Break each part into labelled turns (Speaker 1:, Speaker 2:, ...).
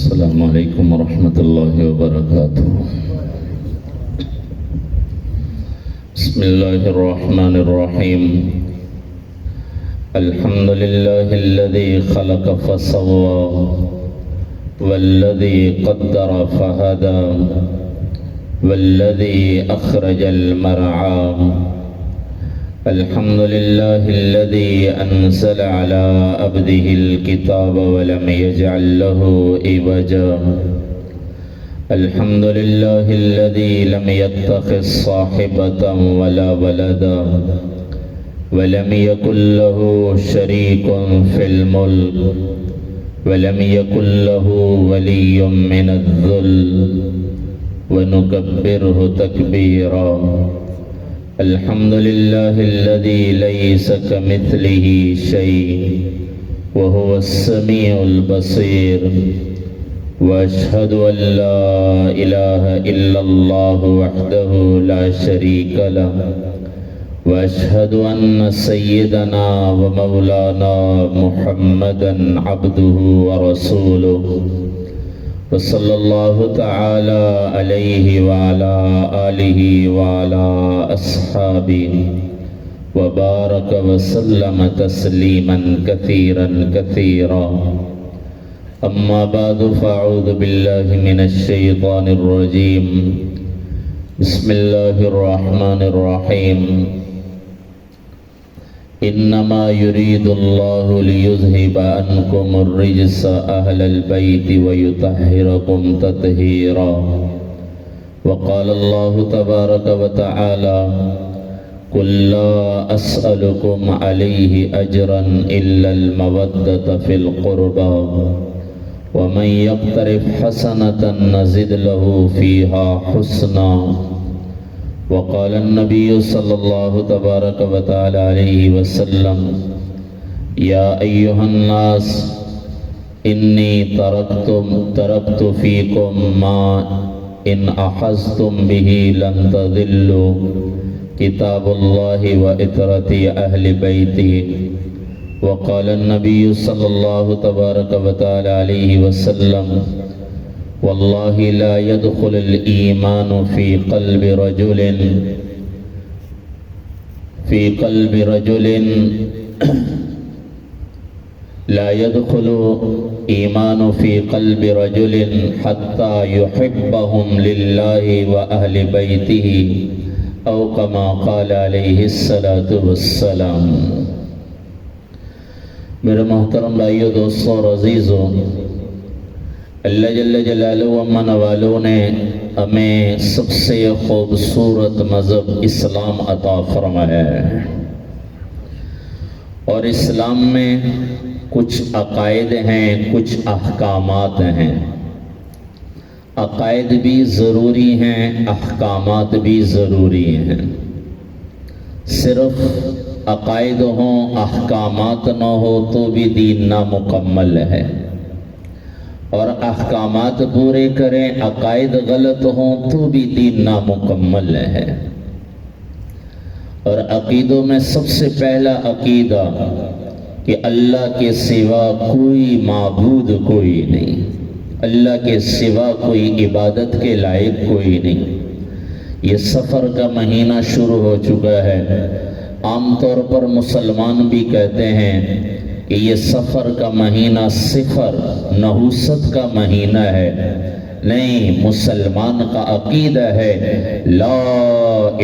Speaker 1: السلام علیکم ورحمۃ اللہ وبرکاتہ۔ بسم اللہ الرحمن الرحیم۔ الحمد للہ الذی خلق فسوى والذی قدر فہدى والذی اخرج المرعى۔ الحمد لله الذي أنزل على عبده الكتاب ولم يجعل له عوجا۔ الحمد لله الذي لم يتخذ صاحبة ولا ولدا ولم يكن له شريك في الملك ولم يكن له ولي من الذل ونكبره تكبيرا۔ الحمد لله الذي ليس كمثله شيء وهو السميع البصير، وأشهد أن لا إله إلا الله وحده لا شريك له، وأشهد أن سيدنا ومولانا محمدا عبده ورسوله، وصلی اللہ تعالی علیہ وعلا آلہ وعلا اصحابہ وبارک وسلم تسلیما کثیرا کثیرا۔ اما بعد فاعوذ باللہ من الشیطان الرجیم۔ بسم اللہ الرحمن الرحیم۔ انما يريد الله ليذهب عنكم الرجس اهل البيت ويطهركم تطهيرا۔ وقال الله تبارك وتعالى قل لا اسألكم عليه اجرا الا المودة في القربى ومن يقترف حسنة نزد له فيها حسنا۔ وقال النبي صلى الله تبارك وتعالى عليه وسلم يا أيها الناس إني تركت فيكم ما إن أخذتم به لن تضلوا، كتاب الله وإطرة أهل بيتي۔ وقال النبي صلى الله تبارك وتعالى عليه وسلم والله لا يدخل الإيمان في قلب رجل لا يدخل إيمان في قلب رجل حتى يحبهم لله وأهل بيته أو كما قال عليه الصلاة والسلام۔ میرے محترم بھائیو، دوستوں اور عزیزوں، اللہ جل جلالہ و من والوں نے ہمیں سب سے خوبصورت مذہب اسلام عطا فرمایا ہے، اور اسلام میں کچھ عقائد ہیں، کچھ احکامات ہیں۔ عقائد بھی ضروری ہیں، احکامات بھی ضروری ہیں۔ صرف عقائد ہوں، احکامات نہ ہو تو بھی دین نامکمل ہے، اور احکامات پورے کریں، عقائد غلط ہوں تو بھی دین نامکمل ہے۔ اور عقیدوں میں سب سے پہلا عقیدہ کہ اللہ کے سوا کوئی معبود کوئی نہیں، اللہ کے سوا کوئی عبادت کے لائق کوئی نہیں۔ یہ سفر کا مہینہ شروع ہو چکا ہے۔ عام طور پر مسلمان بھی کہتے ہیں کہ یہ سفر کا مہینہ صفر، نحوست کا مہینہ ہے۔ نہیں، مسلمان کا عقیدہ ہے لا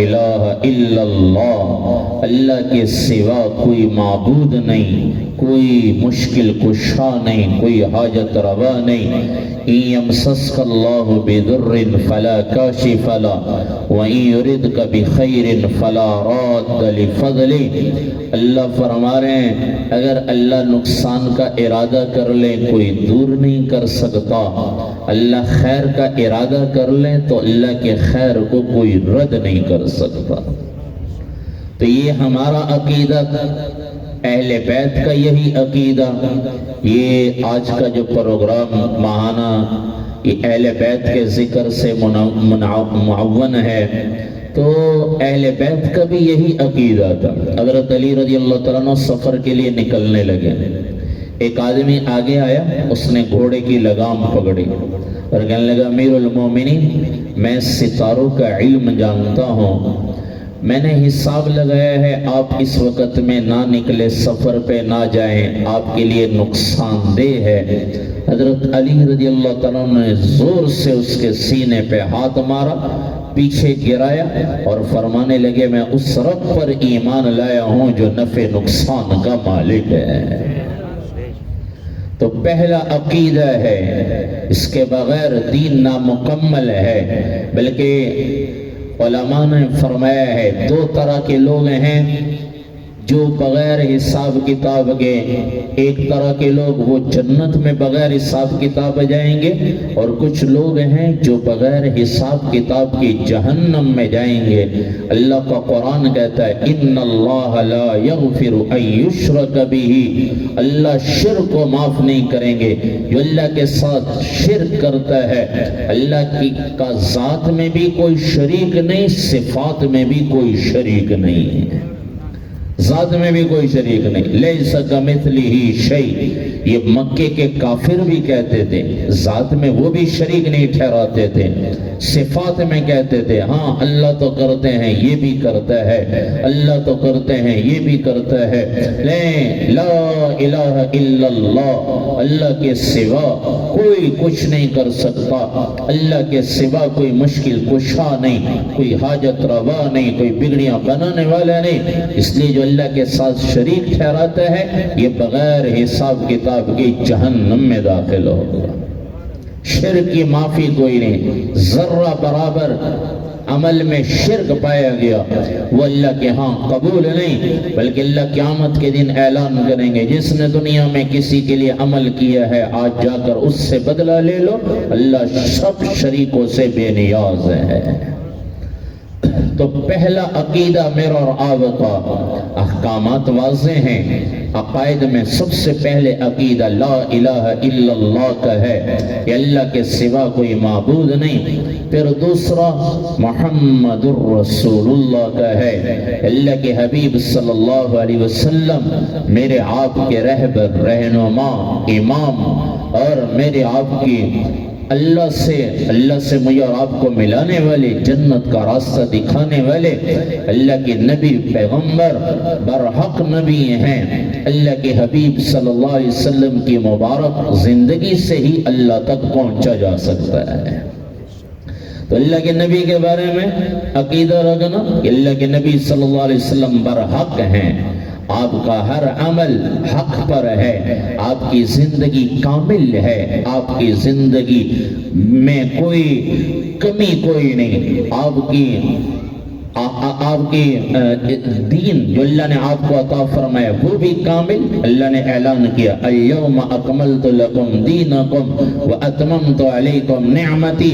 Speaker 1: الہ الا اللہ، اللہ کے سوا کوئی معبود نہیں، کوئی مشکل کشا نہیں، کوئی حاجت روا نہیں۔ ان یمسسک اللہ بضر فلا کاشف له وان یردک بخیر فلا راد لفضلہ۔ اللہ فرما رہے ہیں اگر اللہ نقصان کا ارادہ کر لے کوئی دور نہیں کر سکتا، اللہ خیر کا ارادہ کر لے تو اللہ کے خیر کو کوئی رد نہیں کر سکتا۔ تو یہ ہمارا عقیدہ، اہل بیت کا یہی عقیدہ۔ یہ آج کا جو پروگرام ماہانہ یہ اہل بیت کے ذکر سے معون ہے، تو اہل بیت کا بھی یہی عقیدہ تھا۔ حضرت علی رضی اللہ تعالیٰ عنہ سفر کے لیے نکلنے لگے، ایک آدمی آگے آیا، اس نے گھوڑے کی لگام پکڑی اور کہنے لگا امیر المومنین میں ستاروں کا علم جانتا ہوں، میں نے حساب لگایا ہے آپ اس وقت میں نہ نکلے، سفر پہ نہ جائیں، آپ کے لیے نقصان دہ ہے۔ حضرت علی رضی اللہ تعالیٰ نے زور سے اس کے سینے پہ ہاتھ مارا، پیچھے گرایا اور فرمانے لگے میں اس رب پر ایمان لایا ہوں جو نفع نقصان کا مالک ہے۔ تو پہلا عقیدہ ہے، اس کے بغیر دین نامکمل ہے۔ بلکہ علماء نے فرمایا ہے 2 طرح کے لوگ ہیں جو بغیر حساب کتاب کے، ایک طرح کے لوگ وہ جنت میں بغیر حساب کتاب جائیں گے، اور کچھ لوگ ہیں جو بغیر حساب کتاب کی جہنم میں جائیں گے۔ اللہ کا قرآن کہتا ہے ان اللہ لا یغفر ان یشرک بہ، اللہ شرک کو معاف نہیں کریں گے۔ جو اللہ کے ساتھ شرک کرتا ہے، اللہ کی کا ذات میں بھی کوئی شریک نہیں، صفات میں بھی کوئی شریک نہیں ہے، ذات میں بھی کوئی شریک نہیں۔ لیس کمثلہ شیء، یہ مکے کے کافر بھی کہتے تھے، ذات میں وہ بھی شریک نہیں ٹھہراتے تھے، صفات میں کہتے تھے ہاں اللہ تو کرتے ہیں یہ بھی کرتا ہے، اللہ تو کرتے ہیں یہ بھی کرتا ہے، لا الہ الا اللہ، اللہ کے سوا کوئی کچھ نہیں کر سکتا، اللہ کے سوا کوئی مشکل کشا نہیں، کوئی حاجت روا نہیں، کوئی بگڑیاں بنانے والا نہیں۔ اس لیے جو اللہ کے ساتھ شریک ٹھہراتا ہے یہ بغیر حساب کتاب کی جہنم میں داخل ہوگا۔ شرک کی معافی کوئی نہیں، ذرہ برابر عمل میں شرک پایا گیا وہ اللہ کے ہاں قبول نہیں، بلکہ اللہ قیامت کے دن اعلان کریں گے جس نے دنیا میں کسی کے لیے عمل کیا ہے آج جا کر اس سے بدلہ لے لو، اللہ سب شریکوں سے بے نیاز ہے۔ تو پہلا عقیدہ میرا اور آپ کا، احکامات واضح ہیں، عقائد میں سب سے پہلے عقیدہ لا الہ الا اللہ کا ہے کہ اللہ کے سوا کوئی معبود نہیں۔ پھر دوسرا محمد الرسول اللہ کا ہے، اللہ کے حبیب صلی اللہ علیہ وسلم میرے آپ کے رہبر، رہنما، امام، اور میرے آپ کی اللہ سے مجھے اور آپ کو ملانے والے، جنت کا راستہ دکھانے والے اللہ کے نبی، پیغمبر، برحق نبی ہیں۔ اللہ کے حبیب صلی اللہ علیہ وسلم کی مبارک زندگی سے ہی اللہ تک پہنچا جا سکتا ہے۔ تو اللہ کے نبی کے بارے میں عقیدہ رکھنا کہ اللہ کے نبی صلی اللہ علیہ وسلم برحق ہیں، آپ کا ہر عمل حق پر ہے، آپ کی زندگی کامل ہے، آپ کی زندگی میں کوئی کمی کوئی نہیں، آپ کی دین جو اللہ نے آپ کو عطا فرمایا وہ بھی کامل۔ اللہ نے اعلان کیا اليوم اکملت لکم دینکم واتممت علیکم نعمتی،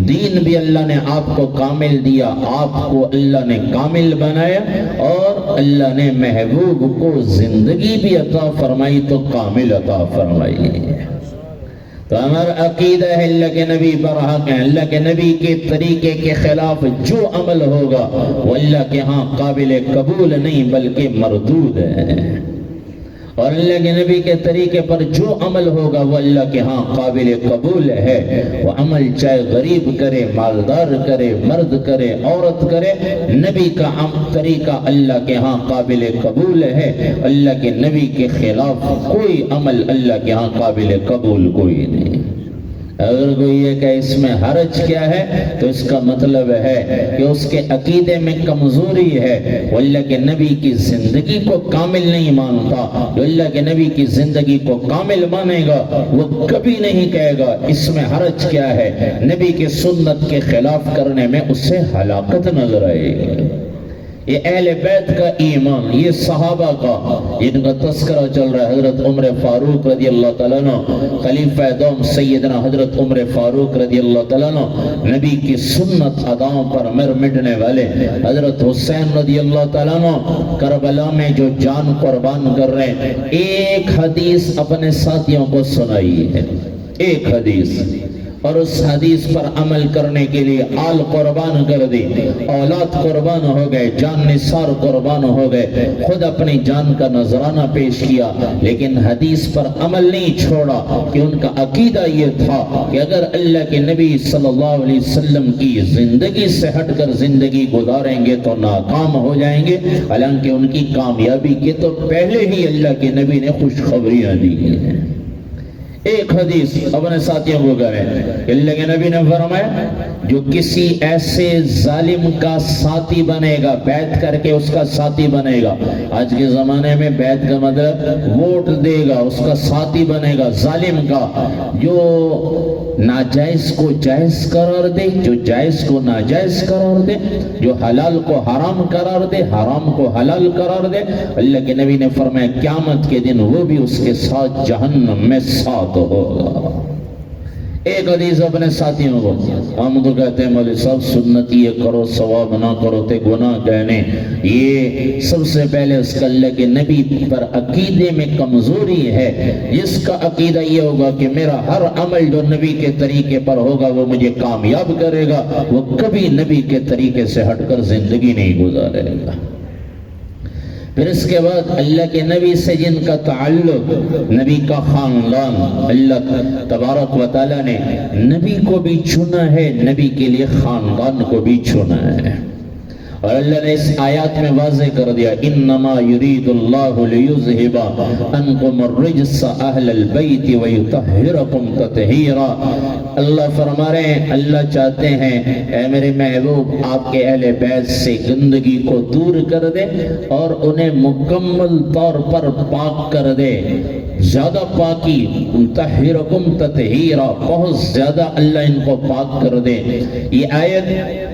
Speaker 1: دین بھی اللہ نے آپ کو کامل دیا، آپ کو اللہ نے کامل بنایا، اور اللہ نے محبوب کو زندگی بھی عطا فرمائی تو کامل عطا فرمائی۔ تو ہمارا عقیدہ ہے اللہ کے نبی برحق ہیں، اللہ کے نبی کے طریقے کے خلاف جو عمل ہوگا وہ اللہ کے ہاں قابل قبول نہیں بلکہ مردود ہے، اور اللہ کے نبی کے طریقے پر جو عمل ہوگا وہ اللہ کے ہاں قابل قبول ہے۔ وہ عمل چاہے غریب کرے، مالدار کرے، مرد کرے، عورت کرے، نبی کا طریقہ اللہ کے ہاں قابل قبول ہے۔ اللہ کے نبی کے خلاف کوئی عمل اللہ کے ہاں قابل قبول کوئی نہیں۔ اگر کوئی یہ کہ اس میں حرج کیا ہے تو اس کا مطلب ہے کہ اس کے عقیدے میں کمزوری ہے، وہ اللہ کے نبی کی زندگی کو کامل نہیں مانتا۔ جو اللہ کے نبی کی زندگی کو کامل مانے گا وہ کبھی نہیں کہے گا اس میں حرج کیا ہے، نبی کی سنت کے خلاف کرنے میں اسے ہلاکت نظر آئے گی۔ یہ اہل بیت کا ایمان، یہ صحابہ کا جن کا تذکرہ چل رہا ہے، حضرت عمر فاروق رضی اللہ تعالیٰ عنہ، خلیفہ دوم سیدنا حضرت عمر فاروق رضی اللہ تعالیٰ عنہ، نبی کی سنت اداؤں پر مر مٹنے والے حضرت حسین رضی اللہ تعالیٰ عنہ، کربلا میں جو جان قربان کر رہے ہیں، ایک حدیث اپنے ساتھیوں کو سنائی ہے، ایک حدیث اور اس حدیث پر عمل کرنے کے لیے آل قربان کر دی، اولاد قربان ہو گئے، جان نثار قربان ہو گئے، خود اپنی جان کا نذرانہ پیش کیا، لیکن حدیث پر عمل نہیں چھوڑا کہ ان کا عقیدہ یہ تھا کہ اگر اللہ کے نبی صلی اللہ علیہ وسلم کی زندگی سے ہٹ کر زندگی گزاریں گے تو ناکام ہو جائیں گے، حالانکہ ان کی کامیابی کے تو پہلے ہی اللہ کے نبی نے خوشخبریاں دی ہیں۔ ایک حدیث اپنے ساتھیوں کو کریں کہ اللہ کے نبی نے فرمایا جو کسی ایسے ظالم کا ساتھی بنے گا، بیعت کر کے اس کا ساتھی بنے گا، آج کے زمانے میں بیعت کا مطلب ووٹ دے گا، اس کا ساتھی بنے گا، ظالم کا، جو ناجائز کو جائز قرار دے، جو جائز کو ناجائز قرار دے، جو حلال کو حرام قرار دے، حرام کو حلال قرار دے، اللہ کے نبی نے فرمایا قیامت کے دن وہ بھی اس کے ساتھ جہنم میں ساتھ ہوگا۔ ایک حدیث اپنے ساتھیوں کو، ہم تو کہتے ہیں مولوی صاحب سنت یہ کرو ثواب نہ کرو تے گناہ کہنے، یہ سب سے پہلے اس کا اللہ کے نبی پر عقیدے میں کمزوری ہے۔ جس کا عقیدہ یہ ہوگا کہ میرا ہر عمل جو نبی کے طریقے پر ہوگا وہ مجھے کامیاب کرے گا، وہ کبھی نبی کے طریقے سے ہٹ کر زندگی نہیں گزارے گا۔ پھر اس کے بعد اللہ کے نبی سے جن کا تعلق، نبی کا خاندان، اللہ تبارک و تعالی نے نبی کو بھی چنا ہے، نبی کے لیے خاندان کو بھی چنا ہے، اور اللہ نے اس آیات میں واضح کر دیا انما یرید اللہ لیذہب عنکم الرجس اہل البیت ویطہرکم تطہیرا۔ اللہ فرما رہے ہیں اللہ چاہتے ہیں اے میرے محبوب آپ کے اہل بیت سے گندگی کو دور کر دے اور انہیں مکمل طور پر پاک کر دے، زیادہ پاکی، تطہرکم تطہیرا، بہت زیادہ اللہ ان کو پاک کر دے۔ یہ آیت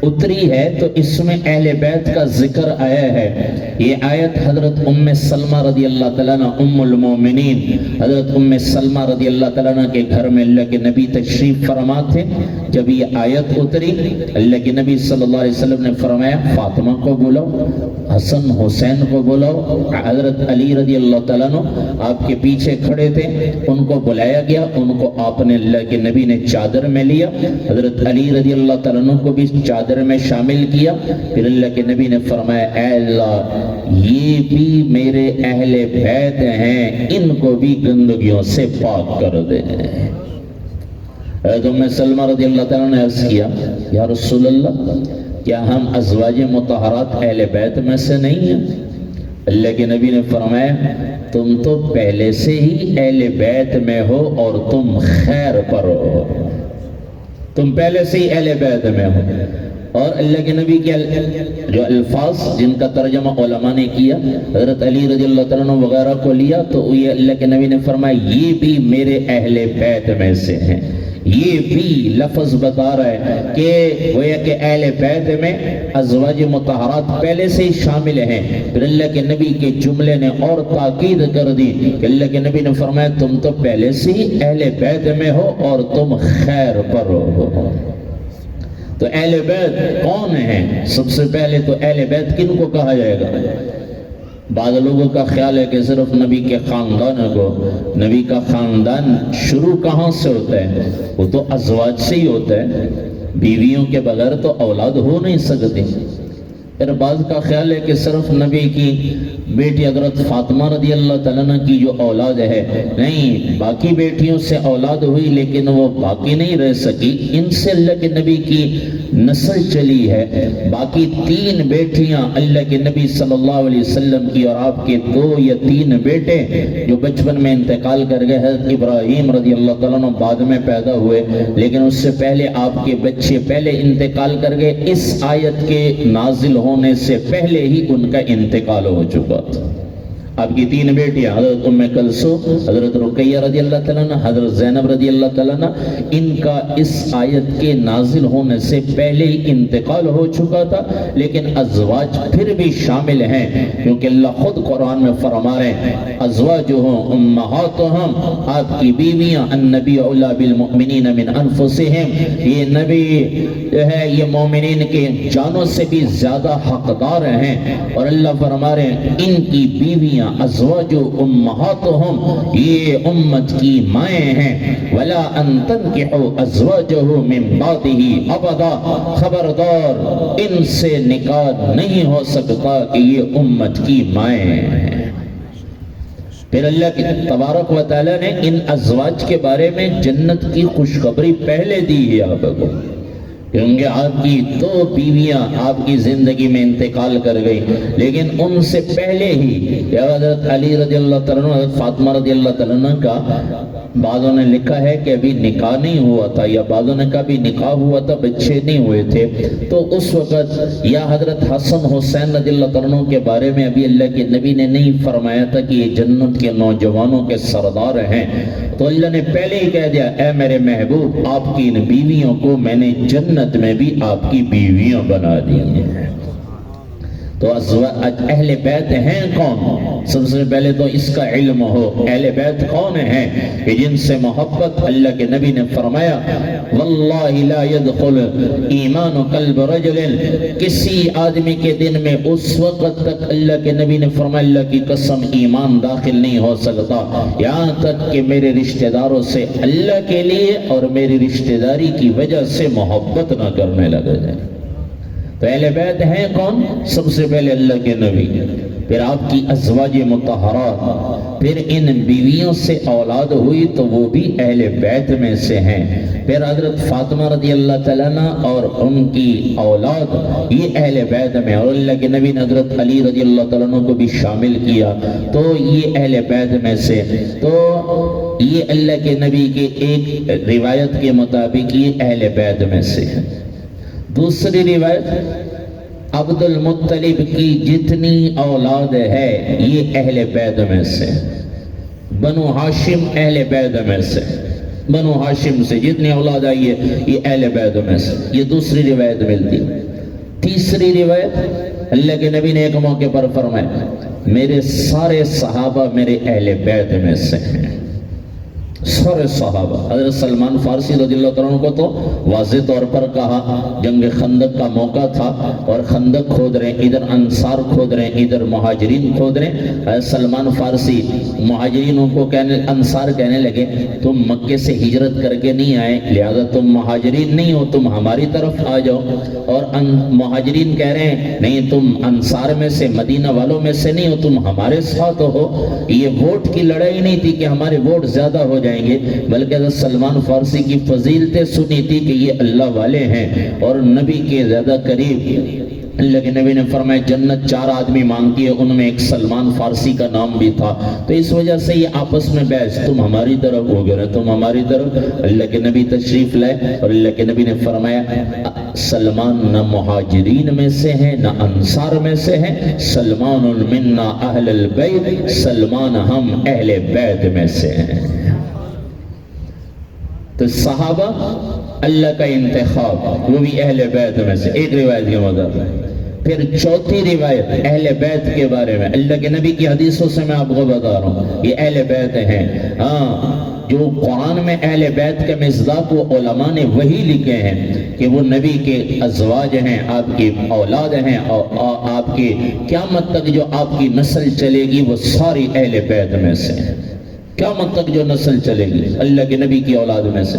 Speaker 1: اتری ہے تو اس میں اہل بیت کا ذکر آیا ہے۔ یہ آیت حضرت ام سلمہ رضی اللہ تعالیٰ عنہ ام المومنین، حضرت ام سلمہ رضی اللہ تعالیٰ عنہ کے گھر میں اللہ کے نبی تشریف فرما تھے۔ جب یہ آیت اتری اللہ کے نبی صلی اللہ علیہ وسلم نے فرمایا فاطمہ کو بلاؤ، حسن حسین کو بلاؤ۔ حضرت علی رضی اللہ تعالیٰ عنہ آپ کے پیچھے کھڑے تھے، ان کو بلایا گیا، ان کو آپ نے اللہ کے نبی نے چادر میں لیا، حضرت علی رضی اللہ تعالیٰ عنہ کو بھی چادر میں شامل کیا۔ پھر اللہ کے نبی نے فرمایا اے اللہ یہ بھی میرے اہل بیت ہیں، ان کو بھی گندگیوں سے پاک کر دے۔ حضرت ام سلمہ رضی اللہ تعالیٰ نے عرض کیا یا رسول اللہ کیا ہم ازواج مطہرات اہل بیت میں سے نہیں ہیں؟ اللہ کے نبی نے فرمایا تم تو پہلے سے ہی اہل بیت میں ہو اور تم خیر پر ہو، تم پہلے سے ہی اہل بیت میں ہو۔ اور اللہ کے نبی کے جو الفاظ جن کا ترجمہ علماء نے کیا، حضرت علی رضی اللہ تعالیٰ عنہ وغیرہ کو لیا تو یہ اللہ کے نبی نے فرمایا یہ بھی میرے اہل بیت میں سے ہیں۔ یہ بھی لفظ بتا رہا ہے کہ وہ کہ اہل بیت میں ازواج مطہرات پہلے سے ہی شامل ہیں۔ پھر اللہ کے نبی کے جملے نے اور تاکید کر دی کہ اللہ کے نبی نے فرمایا تم تو پہلے سے ہی اہل بیت میں ہو اور تم خیر پر ہو۔ تو اہل بیت کون ہیں؟ سب سے پہلے تو اہل بیت کن کو کہا جائے گا؟ بعض لوگوں کا خیال ہے کہ صرف نبی کے خاندان کو، نبی کا خاندان شروع کہاں سے ہوتا ہے؟ وہ تو ازواج سے ہی ہوتا ہے، بیویوں کے بغیر تو اولاد ہو نہیں سکتی۔ پھر بعض کا خیال ہے کہ صرف نبی کی بیٹی حضرت فاطمہ رضی اللہ تعالیٰ عنہ کی جو اولاد ہے، نہیں، باقی بیٹیوں سے اولاد ہوئی لیکن وہ باقی نہیں رہ سکی، ان سے اللہ کے نبی کی نسل چلی ہے۔ باقی 3 بیٹیاں اللہ کے نبی صلی اللہ علیہ وسلم کی اور آپ کے 2 یا 3 بیٹے جو بچپن میں انتقال کر گئے، حضرت ابراہیم رضی اللہ تعالیٰ عنہ بعد میں پیدا ہوئے لیکن اس سے پہلے آپ کے بچے پہلے انتقال کر گئے، اس آیت کے نازل ہونے سے پہلے ہی ان کا انتقال ہو چکا تھا۔ آپ کی 3 بیٹیاں حضرت ام کلثوم، حضرت رقیہ رضی اللہ تعالیٰ عنہ، حضرت زینب رضی اللہ تعالیٰ عنہ، ان کا اس آیت کے نازل ہونے سے پہلے ہی انتقال ہو چکا تھا، لیکن ازواج پھر بھی شامل ہیں کیونکہ اللہ خود قرآن میں فرما رہے ہیں ازواجہم امہاتہم، آپ کی بیویاں، النبی اولی بالمؤمنین من انفسہم، یہ نبی جو ہے یہ مومنین کے جانوں سے بھی زیادہ حقدار ہیں، اور اللہ فرما رہے ہیں ان کی بیویاں ازواج امہاتہم، یہ امت کی مائیں ہیں، ولا ان تنکحوا ازواجہ من بعدہ ابدا، خبردار ان سے نکاح نہیں ہو سکتا کہ یہ امت کی مائیں ہیں۔ پھر اللہ کی تبارک و تعالیٰ نے ان ازواج کے بارے میں جنت کی خوشخبری پہلے دی ہے آپ کو، کیونکہ آپ کی 2 بیویاں آپ کی زندگی میں انتقال کر گئی، لیکن ان سے پہلے ہی حضرت علی رضی اللہ تعالیٰ عنہ، حضرت فاطمہ رضی اللہ تعالیٰ عنہ کا بعضوں نے لکھا ہے کہ ابھی نکاح نہیں ہوا تھا، یا بعضوں نے کہا بھی نکاح ہوا تھا بچے نہیں ہوئے تھے، تو اس وقت یا حضرت حسن حسین رضی اللہ تعالیٰ عنہ کے بارے میں ابھی اللہ کے نبی نے نہیں فرمایا تھا کہ یہ جنت کے نوجوانوں کے سردار ہیں، تو اللہ نے پہلے ہی کہہ دیا اے میرے محبوب آپ کی ان بیویوں کو میں نے جنت میں بھی آپ کی بیویاں بنا دی ہیں۔ تو اہل بیت ہیں کون؟ سب سے پہلے تو اس کا علم ہو، اہل بیت کون ہیں کہ جن سے محبت، اللہ کے نبی نے فرمایا واللہ لا يدخل ایمان قلب رجل، کسی آدمی کے دن میں اس وقت تک اللہ کے نبی نے فرمایا اللہ کی قسم ایمان داخل نہیں ہو سکتا یہاں تک کہ میرے رشتہ داروں سے اللہ کے لیے اور میری رشتہ داری کی وجہ سے محبت نہ کرنے لگے جائے۔ تو اہل بیت ہیں کون؟ سب سے پہلے اللہ کے نبی، پھر آپ کی ازواج مطہرات، پھر ان بیویوں سے اولاد ہوئی تو وہ بھی اہل بیت میں سے ہیں، پھر حضرت فاطمہ رضی اللہ تعالیٰ عنہ اور ان کی اولاد یہ اہل بیت میں، اور اللہ کے نبی نے حضرت علی رضی اللہ تعالیٰ عنہ کو بھی شامل کیا تو یہ اہل بیت میں سے۔ تو یہ اللہ کے نبی کے ایک روایت کے مطابق یہ اہل بیت میں سے ہے۔ دوسری روایت عبد المطلب کی جتنی اولاد ہے یہ اہل بیت میں سے، بنو ہاشم اہل بیت میں سے، بنو ہاشم سے جتنی اولاد آئی ہے یہ اہل بیت میں سے، یہ دوسری روایت ملتی۔ تیسری روایت اللہ کے نبی نے ایک موقع پر فرمایا میرے سارے صحابہ میرے اہل بیت میں سے ہیں، سارے صحابہ۔ حضرت سلمان فارسی رضی اللہ عنہ کو تو واضح طور پر کہا، جنگ خندق کا موقع تھا اور خندق کھود رہے ہیں، ادھر انصار کھود رہے ہیں ادھر مہاجرین کھود رہے ہیں۔ حضرت سلمان فارسی مہاجرینوں کو انصار کہنے لگے تم مکے سے ہجرت کر کے نہیں آئے لہذا تم مہاجرین نہیں ہو، تم ہماری طرف آ جاؤ، اور مہاجرین کہہ رہے ہیں نہیں تم انصار میں سے مدینہ والوں میں سے نہیں ہو، تم ہمارے ساتھ ہو۔ یہ ووٹ کی لڑائی نہیں تھی کہ ہمارے ووٹ زیادہ ہو جائیں گے، بلکہ حضرت سلمان فارسی کی فضیلتیں سنی تھی کہ یہ اللہ والے ہیں اور نبی کے زیادہ قریب۔ اللہ کے نبی نے فرمایا جنت 4 آدمی مانگتی ہے، ان میں ایک سلمان فارسی کا نام بھی تھا، تو اس وجہ سے یہ آپس میں بحث تم ہماری طرف ہو گئے تم ہماری طرف۔ اللہ کے نبی تشریف لائے اور اللہ کے نبی نے فرمایا سلمان نہ مہاجرین میں سے ہیں نہ انصار میں سے ہیں، سلمان منا اہل البیت، سلمان ہم اہل بیت میں سے ہیں۔ تو صحابہ اللہ کا انتخاب وہ بھی اہل بیت میں سے، ایک روایت کے مطابق۔ پھر چوتھی روایت اہل بیت کے بارے میں، اللہ کے نبی کی حدیثوں سے میں آپ کو بتا رہا ہوں یہ اہل بیت ہیں۔ ہاں جو قرآن میں اہل بیت کا مصداق وہ علماء نے وہی لکھے ہیں کہ وہ نبی کے ازواج ہیں، آپ کی اولاد ہیں، اور آپ کے قیامت تک جو آپ کی نسل چلے گی وہ ساری اہل بیت میں سے ہیں، قیامت تک جو نسل چلے گی اللہ کے نبی کی اولاد میں سے۔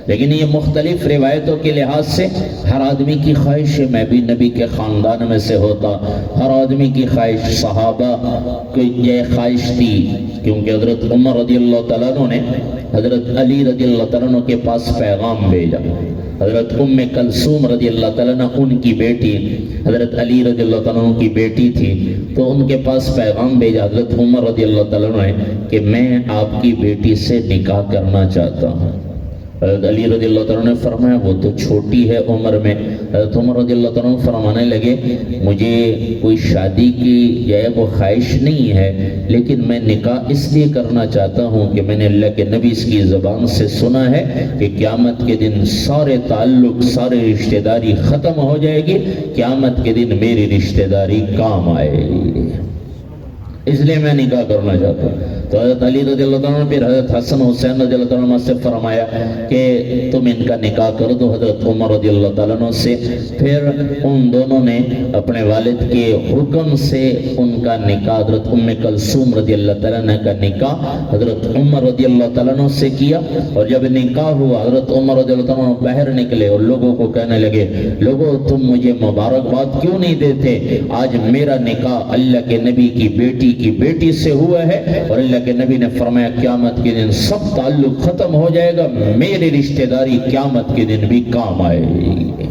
Speaker 1: لیکن یہ مختلف روایتوں کے لحاظ سے ہر آدمی کی خواہش ہے میں بھی نبی کے خاندان میں سے ہوتا، ہر آدمی کی خواہش، صحابہ کی یہ خواہش تھی، کیونکہ حضرت عمر رضی اللہ تعالیٰ عنہ نے حضرت علی رضی اللہ تعالیٰ عنہ کے پاس پیغام بھیجا۔ حضرت ام کلثوم رضی اللہ تعالیٰ عنہ ان کی بیٹی، حضرت علی رضی اللہ تعالیٰ عنہ کی بیٹی تھی، تو ان کے پاس پیغام بھیجا حضرت عمر رضی اللہ تعالیٰ عنہ نے کہ میں آپ کی بیٹی سے نکاح کرنا چاہتا ہوں۔ حضرت علی رضی اللہ تعالیٰ نے فرمایا وہ تو چھوٹی ہے عمر میں۔ حضرت عمر رضی اللہ تعالیٰ فرمانے لگے مجھے کوئی شادی کی جو ہے وہ خواہش نہیں ہے، لیکن میں نکاح اس لیے کرنا چاہتا ہوں کہ میں نے اللہ کے نبی کی زبان سے سنا ہے کہ قیامت کے دن سارے تعلق، سارے رشتہ داری ختم ہو جائے گی، قیامت کے دن میری رشتہ داری کام آئے گی۔ اس لیے میں نکاح کرنا چاہتا ہوں۔ تو حضرت علی رضی اللہ عنہ پھر حضرت حسن حسین رضی اللہ عنہ سے فرمایا کہ تم ان کا نکاح کر دو حضرت عمر رضی اللہ عنہ سے۔ پھر ان دونوں نے اپنے والد کے حکم سے ان کا نکاح حضرت ام کلثوم رضی اللہ عنہ کا نکاح حضرت عمر رضی اللہ عنہ سے کیا۔ اور جب نکاح ہوا حضرت عمر رضی اللہ عنہ باہر نکلے اور لوگوں کو کہنے لگے، لوگوں تم مجھے مبارکباد کیوں نہیں دیتے؟ آج میرا نکاح اللہ کے نبی کی بیٹی سے ہوا ہے، اور اللہ کے نبی نے فرمایا قیامت کے دن سب تعلق ختم ہو جائے گا، میری رشتہ داری قیامت کے دن بھی کام آئے گی۔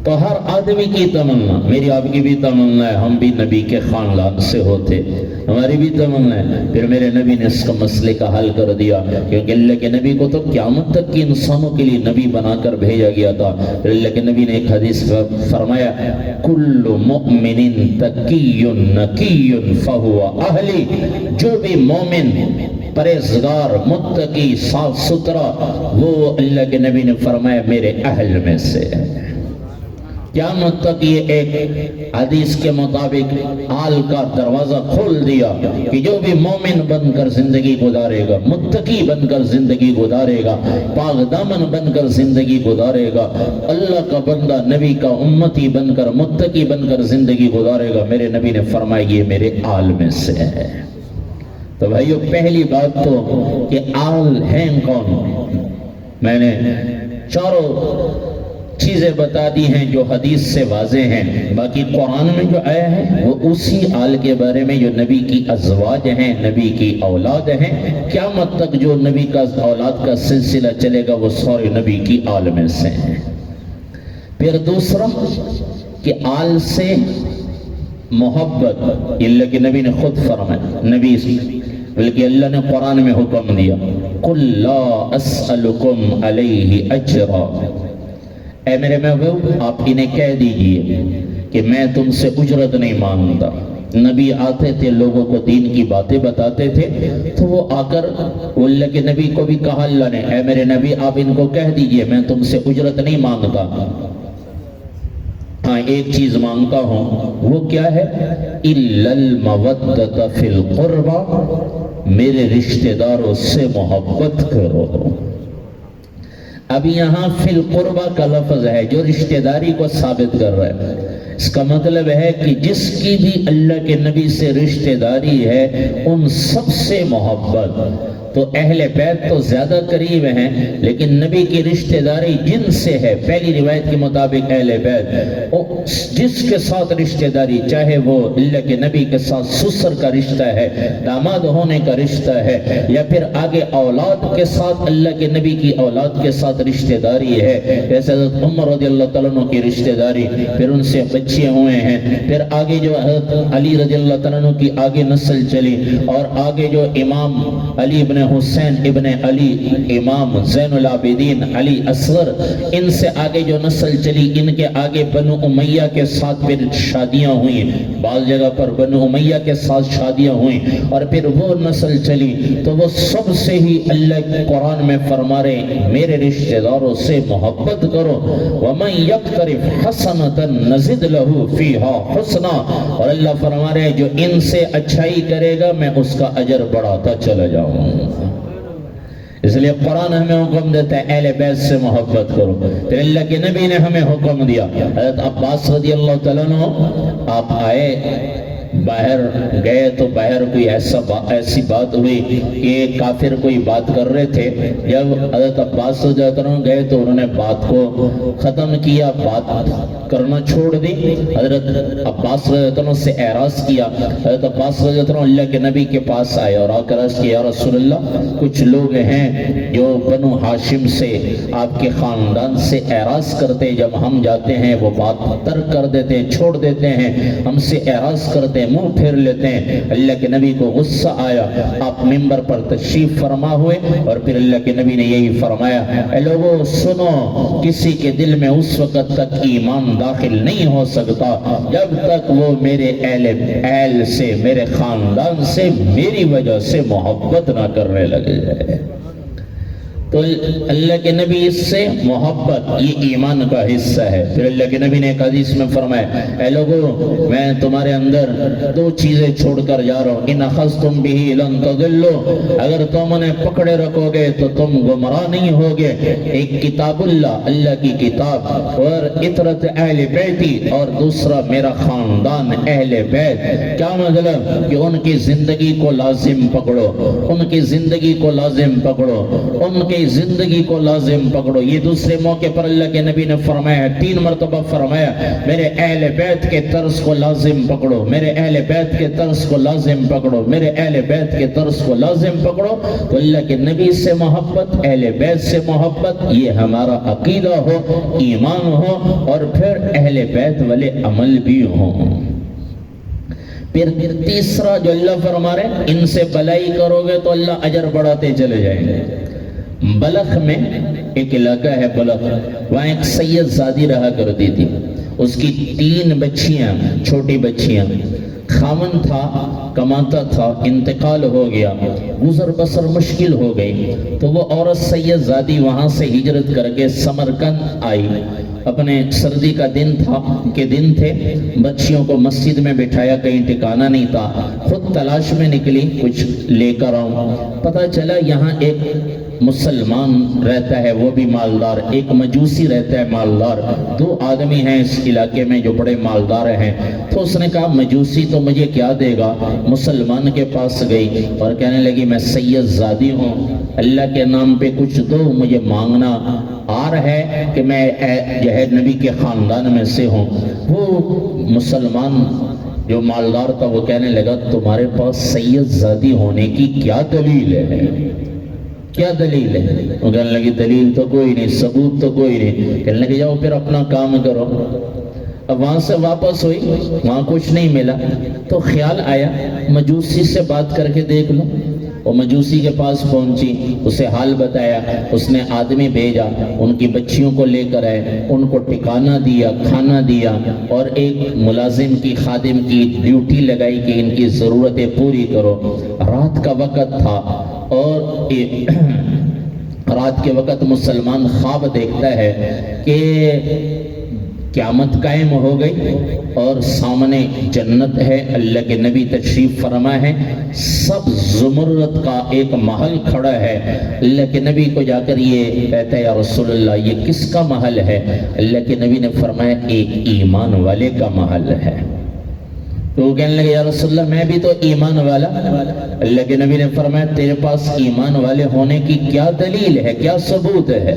Speaker 1: تو ہر آدمی کی تمنا، میری آپ کی بھی تمنا ہے ہم بھی نبی کے خاندان سے ہوتے، ہماری بھی تمنا ہے۔ پھر میرے نبی نے اس کا مسئلے کا حل کر دیا، کیونکہ اللہ کے نبی کو تو قیامت تک کی انسانوں کے لیے نبی بنا کر بھیجا گیا تھا۔ پھر اللہ کے نبی نے ایک حدیث فرمایا، کل مؤمن تقی نقی فہو اہلی، جو بھی مومن پرہیزگار متقی صاف ستھرا، وہ اللہ کے نبی نے فرمایا میرے اہل میں سے۔ قیامت تک یہ ایک حدیث کے مطابق آل کا دروازہ کھول دیا کہ جو بھی مومن بن کر زندگی گزارے گا، متقی بن کر زندگی گزارے گا، پاک دامن بن کر زندگی گزارے گا، اللہ کا بندہ نبی کا امتی بن کر متقی بن کر زندگی گزارے گا، میرے نبی نے فرمایا یہ میرے آل میں سے ہے۔ تو بھائیو پہلی بات تو کہ آل ہیں کون؟ میں نے چاروں چیزیں بتا دی ہیں جو حدیث سے واضح ہیں، باقی قرآن میں جو آیا ہے وہ اسی آل کے بارے میں جو نبی کی ازواج ہیں، نبی کی اولاد ہیں، قیامت تک جو نبی کا اولاد کا سلسلہ چلے گا وہ سارے نبی کی آل میں سے ہیں۔ پھر دوسرا کہ آل سے محبت، اللہ کے نبی نے خود فرمایا، نبی بلکہ اللہ نے قرآن میں حکم دیا، قُلْ لَا أَسْأَلُكُمْ عَلَيْهِ أَجْرًا، اے میرے محبوب آپ انہیں کہہ دیجئے کہ میں تم سے اجرت نہیں مانگتا۔ نبی آتے تھے لوگوں کو دین کی باتیں بتاتے تھے، تو وہ آ کر اللہ کے نبی کو بھی کہا اللہ نے، اے میرے نبی آپ ان کو کہہ دیجئے میں تم سے اجرت نہیں مانگتا، ہاں ایک چیز مانگتا ہوں، وہ کیا ہے؟ إِلَّا الْمَوَدَّةَ فِي الْقُرْبَى، میرے رشتہ داروں سے محبت کرو۔ اب یہاں فی القربہ کا لفظ ہے جو رشتہ داری کو ثابت کر رہا ہے۔ اس کا مطلب ہے کہ جس کی بھی اللہ کے نبی سے رشتہ داری ہے ان سب سے محبت۔ تو اہل بیت تو زیادہ قریب ہیں، لیکن نبی کی رشتہ داری جن سے ہے، پہلی روایت کے مطابق اہل بیت جس کے ساتھ رشتہ داری، چاہے وہ اللہ کے نبی کے ساتھ سسر کا رشتہ ہے، داماد ہونے کا رشتہ ہے، یا پھر آگے اولاد کے ساتھ اللہ کے نبی کی اولاد کے ساتھ رشتہ داری ہے، جیسے حضرت عمر رضی اللہ عنہ کی رشتہ داری، پھر ان سے بچے ہوئے ہیں، پھر آگے جو حضرت علی رضی اللہ عنہ کی آگے نسل چلی، اور آگے جو امام علی ابن حسین ابن علی، امام زین العابدین علی اصغر، ان سے آگے جو نسل چلی، ان کے آگے بنو امیہ کے ساتھ پھر شادیاں ہوئیں، بعض جگہ پر بنو امیہ کے ساتھ شادیاں ہوئیں، اور پھر وہ نسل چلی، تو وہ سب سے ہی اللہ قرآن میں فرما رہے میرے رشتہ داروں سے محبت کرو۔ وَمَنْ يَقْتَرِفْ حَسَنَةً نَزِدْ لَهُ فِيهَا حُسْنًا، اور اللہ فرما رہے جو ان سے اچھائی کرے گا میں اس کا اجر بڑھاتا چلا جاؤں۔ اس لیے قرآن ہمیں حکم دیتا ہے اہل بیت سے محبت کرو۔ پھر اللہ کے نبی نے ہمیں حکم دیا، حضرت عباس رضی اللہ تعالیٰ عنہ آپ آئے، باہر گئے تو باہر کوئی ایسی بات ہوئی کہ کافر کوئی بات کر رہے تھے، جب حضرت عباس رضی اللہ عنہ گئے تو انہوں نے بات کو ختم کیا، بات کرنا چھوڑ دی۔ حضرت عباس رضی اللہ عنہ سے اعراض کیا، حضرت عباس رضی اللہ عنہ اللہ کے نبی کے پاس آئے اور آ کر عرض کیا یا رسول اللہ کچھ لوگ ہیں جو بنو ہاشم سے آپ کے خاندان سے اعراض کرتے، جب ہم جاتے ہیں وہ بات ترک کر دیتے ہیں، چھوڑ دیتے ہیں، ہم سے اعراض کرتے ہیں، منہ پھیر لیتے ہیں۔ اللہ کے نبی کو غصہ آیا، آپ منبر پر تشریف فرما ہوئے، اور پھر اللہ کے نبی نے یہی فرمایا اے لوگوں سنو، کسی کے دل میں اس وقت تک ایمان داخل نہیں ہو سکتا جب تک وہ میرے اہل سے، میرے خاندان سے میری وجہ سے محبت نہ کرنے لگے جائے۔ تو اللہ کے نبی اس سے محبت یہ ایمان کا حصہ ہے۔ پھر اللہ کے نبی نے ایک حدیث میں فرمایا اے لوگو میں تمہارے اندر دو چیزیں چھوڑ کر جا رہا ہوں، ان اخذتم به لن تضلوا، اگر تم انہیں پکڑے رکھو گے تو تم گمراہ نہیں ہوگے۔ ایک کتاب اللہ، اللہ کی کتاب، اور اطرت اہل بیتی، اور دوسرا میرا خاندان اہل بیت۔ کیا مطلب کہ ان کی زندگی کو لازم پکڑو، ان کی زندگی کو لازم پکڑو، ان کی زندگی کو لازم پکڑو۔ یہ دوسرے موقع پر اللہ کے نبی نے فرمایا، 3 مرتبہ فرمایا میرے اہل بیت کے طرز کو لازم پکڑو، میرے اہل بیت کے طرز کو لازم پکڑو، میرے اہل بیت کے طرز کو لازم پکڑو۔ تو اللہ کے نبی سے محبت، اہل بیت سے محبت، یہ ہمارا عقیدہ ہو، ایمان ہو، اور پھر اہل بیت والے عمل بھی ہوں۔ پھر تیسرا جو اللہ فرما رہے ہیں، ان سے بلائی کرو گے تو اللہ اجر بڑھاتے چلے جائیں گے۔ بلخ میں ایک علاقہ ہے بلخ، وہاں ایک سید زادی رہا کرتی تھی، اس کی 3 بچیاں، چھوٹی بچیاں، خاوند تھا، کماتا تھا، انتقال ہو گیا، گزر بسر مشکل ہو گئی، تو وہ عورت سید زادی وہاں سے ہجرت کر کے سمرقند آئی۔ اپنے سردی کا دن تھے، بچیوں کو مسجد میں بٹھایا، کہیں ٹھکانہ نہیں تھا، خود تلاش میں نکلی کچھ لے کر آؤں۔ پتہ چلا یہاں ایک مسلمان رہتا ہے وہ بھی مالدار، ایک مجوسی رہتا ہے مالدار، 2 آدمی ہیں اس علاقے میں جو بڑے مالدار ہیں۔ تو اس نے کہا مجوسی تو مجھے کیا دے گا، مسلمان کے پاس گئی اور کہنے لگی میں سید زادی ہوں، اللہ کے نام پہ کچھ دو، مجھے مانگنا آ رہا ہے کہ میں جو ہے نبی کے خاندان میں سے ہوں۔ وہ مسلمان جو مالدار تھا وہ کہنے لگا تمہارے پاس سید زادی ہونے کی کیا دلیل ہے، کیا دلیل ہے؟ وہ کہنے لگی دلیل تو کوئی نہیں، ثبوت تو کوئی نہیں۔ کہنے لگے جاؤ پھر اپنا کام کرو۔ اب وہاں سے واپس ہوئی، وہاں کچھ نہیں ملا، تو خیال آیا مجوسی سے بات کر کے دیکھ لو۔ وہ مجوسی کے پاس پہنچی، اسے حال بتایا، اس نے آدمی بھیجا، ان کی بچیوں کو لے کر آئے، ان کو ٹھکانہ دیا، کھانا دیا، اور ایک ملازم کی، خادم کی ڈیوٹی لگائی کہ ان کی ضرورتیں پوری کرو۔ رات کا وقت تھا اور رات کے وقت مسلمان خواب دیکھتا ہے کہ قیامت قائم ہو گئی اور سامنے جنت ہے، اللہ کے نبی تشریف فرما ہے، سب زمرد کا ایک محل کھڑا ہے۔ اللہ کے نبی کو جا کر یہ کہتا ہے یا رسول اللہ یہ کس کا محل ہے؟ اللہ کے نبی نے فرمایا ایک ایمان والے کا محل ہے۔ تو وہ کہنے لگے یا رسول اللہ میں بھی تو ایمان والا۔ اللہ کے نبی نے فرمایا تیرے پاس ایمان والے ہونے کی کیا دلیل ہے، کیا ثبوت ہے؟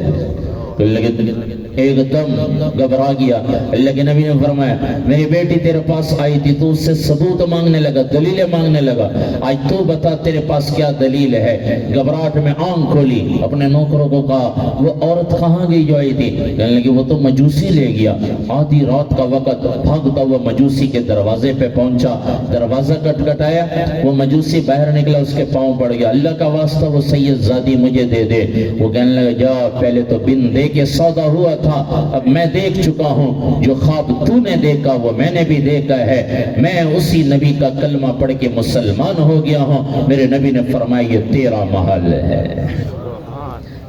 Speaker 1: تو اللہ کے ایک دم گھبرا گیا۔ اللہ کے نبی نے فرمایا میری بیٹی تیرے پاس آئی تھی، تو اس سے ثبوت مانگنے لگا، دلیلیں مانگنے لگا، آج تو بتا تیرے پاس کیا دلیل ہے؟ گھبراہٹ میں آنکھ کھولی، اپنے نوکروں کو کہا وہ عورت کہاں گئی جو آئی تھی؟ کہنے لگی وہ تو مجوسی لے گیا۔ آدھی رات کا وقت بھاگتا ہوا مجوسی کے دروازے پہ پہنچا، دروازہ کٹکھٹایا، وہ مجوسی باہر نکلا، اس کے پاؤں پڑ گیا، اللہ کا واسطہ وہ سید زادی مجھے دے دے۔ وہ کہنے لگا جا پہلے تو بن دے کے سودا ہوا تھا، اب میں دیکھ چکا ہوں، جو خواب تو نے دیکھا وہ میں نے بھی دیکھا ہے، میں اسی نبی کا کلمہ پڑھ کے مسلمان ہو گیا ہوں۔ میرے نبی نے فرمایا یہ تیرا محل ہے۔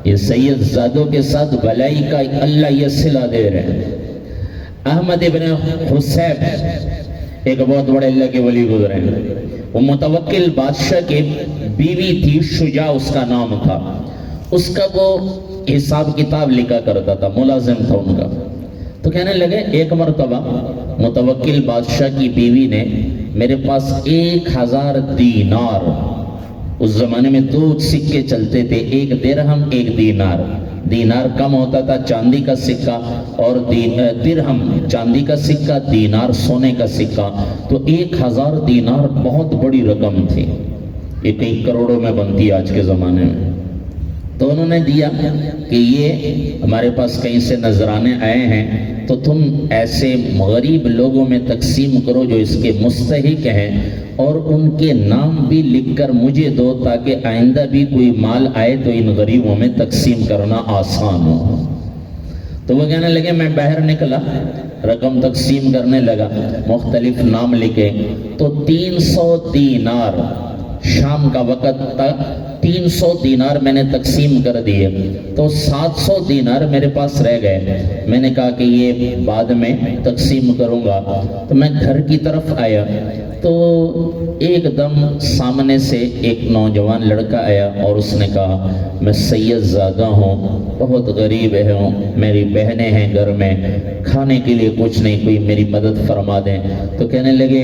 Speaker 1: یہ سید زادوں کے ساتھ بھلائی کا اللہ یہ صلہ دے رہے ہیں۔ احمد ابن حسیب ایک بہت بڑے اللہ کے ولی گزرے ہیں، وہ متوکل بادشاہ کی بیوی تھی، شجاع اس کا نام تھا، اس کا وہ حساب کتاب لکھا کرتا تھا، ملازم تھا ان کا۔ تو کہنے لگے ایک مرتبہ متوکل بادشاہ کی بیوی نے میرے پاس 1000 دینار، اس زمانے میں 2 سکے چلتے تھے، 1 درہم 1 دینار، دینار کم ہوتا تھا چاندی کا سکہ، اور درہم چاندی کا سکہ، دینار سونے کا سکہ، تو 1000 دینار بہت بڑی رقم تھی، یہ کئی کروڑوں میں بنتی آج کے زمانے میں۔ تو انہوں نے دیا کہ یہ ہمارے پاس کہیں سے نذرانے آئے ہیں، تو تم ایسے غریب لوگوں میں تقسیم کرو جو اس کے مستحق ہیں، اور ان کے نام بھی لکھ کر مجھے دو تاکہ آئندہ بھی کوئی مال آئے تو ان غریبوں میں تقسیم کرنا آسان ہو۔ تو وہ کہنے لگے میں باہر نکلا، رقم تقسیم کرنے لگا، مختلف نام لکھے، تو 300 دینار شام شام کا وقت تھا، 300 دینار میں نے تقسیم کر دیے، تو 700 دینار میرے پاس رہ گئے۔ میں نے کہا کہ یہ بعد میں تقسیم کروں گا۔ تو میں گھر کی طرف آیا تو ایک دم سامنے سے ایک نوجوان لڑکا آیا اور اس نے کہا میں سید زادہ ہوں، بہت غریب ہوں، میری بہنیں ہیں گھر میں، کھانے کے لیے کچھ نہیں، کوئی میری مدد فرما دیں۔ تو کہنے لگے،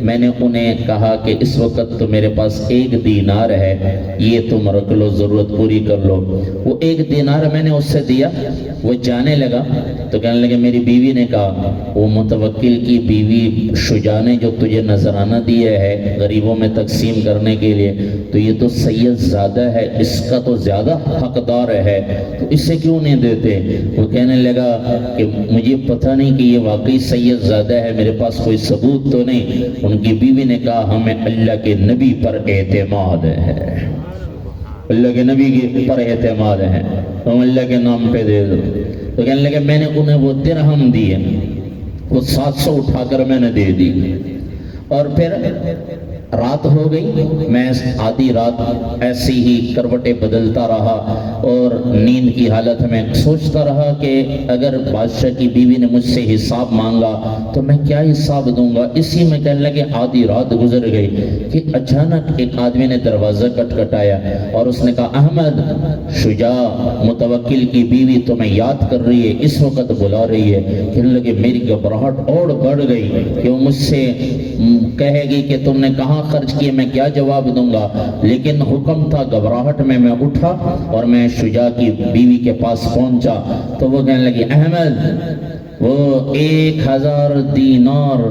Speaker 1: میں نے انہیں کہا کہ اس وقت تو میرے پاس 1 دینار ہے، یہ تم رکھ لو، ضرورت پوری کر لو۔ وہ 1 دینار میں نے اس سے دیا، وہ جانے لگا تو کہنے لگے میری بیوی نے کہا وہ متوکل کی بیوی شجاع نے جو تجھے نذرانہ دیا ہے غریبوں میں تقسیم کرنے کے لیے، تو یہ تو سید زادہ ہے، اس کا تو زیادہ حقدار ہے، تو اسے کیوں نہیں دیتے؟ وہ کہنے لگا کہ مجھے پتہ نہیں کہ یہ واقعی سید زادہ ہے، میرے پاس کوئی ثبوت تو نہیں۔ ان کی بیوی نے کہا ہمیں اللہ کے نبی پر اعتماد ہے، اللہ کے نبی کے پر اعتماد ہے، تم اللہ کے نام پہ دے دو۔ تو کہنے لگے میں نے انہیں وہ درہم دیے، وہ 700 اٹھا کر میں نے دے دی، اور پھر رات ہو گئی، میں آدھی رات ایسی ہی کروٹیں بدلتا رہا اور نیند کی حالت میں سوچتا رہا کہ اگر بادشاہ کی بیوی نے مجھ سے حساب مانگا تو میں کیا حساب دوں گا۔ اسی میں کہنے لگے آدھی رات گزر گئی کہ اچانک ایک آدمی نے دروازہ کٹکھٹایا اور اس نے کہا احمد، شجاع متوکل کی بیوی تمہیں یاد کر رہی ہے، اس وقت بلا رہی ہے۔ کہنے لگے میری گھبراہٹ اور بڑھ گئی کہ وہ مجھ سے کہے گی کہ تم نے کہاں خرچ کیے، میں کیا جواب دوں گا، لیکن حکم تھا، گھبراہٹ میں اٹھا اور میں شجاع کی بیوی کے پاس پہنچا تو وہ کہنے لگی احمد، وہ 1000 دینار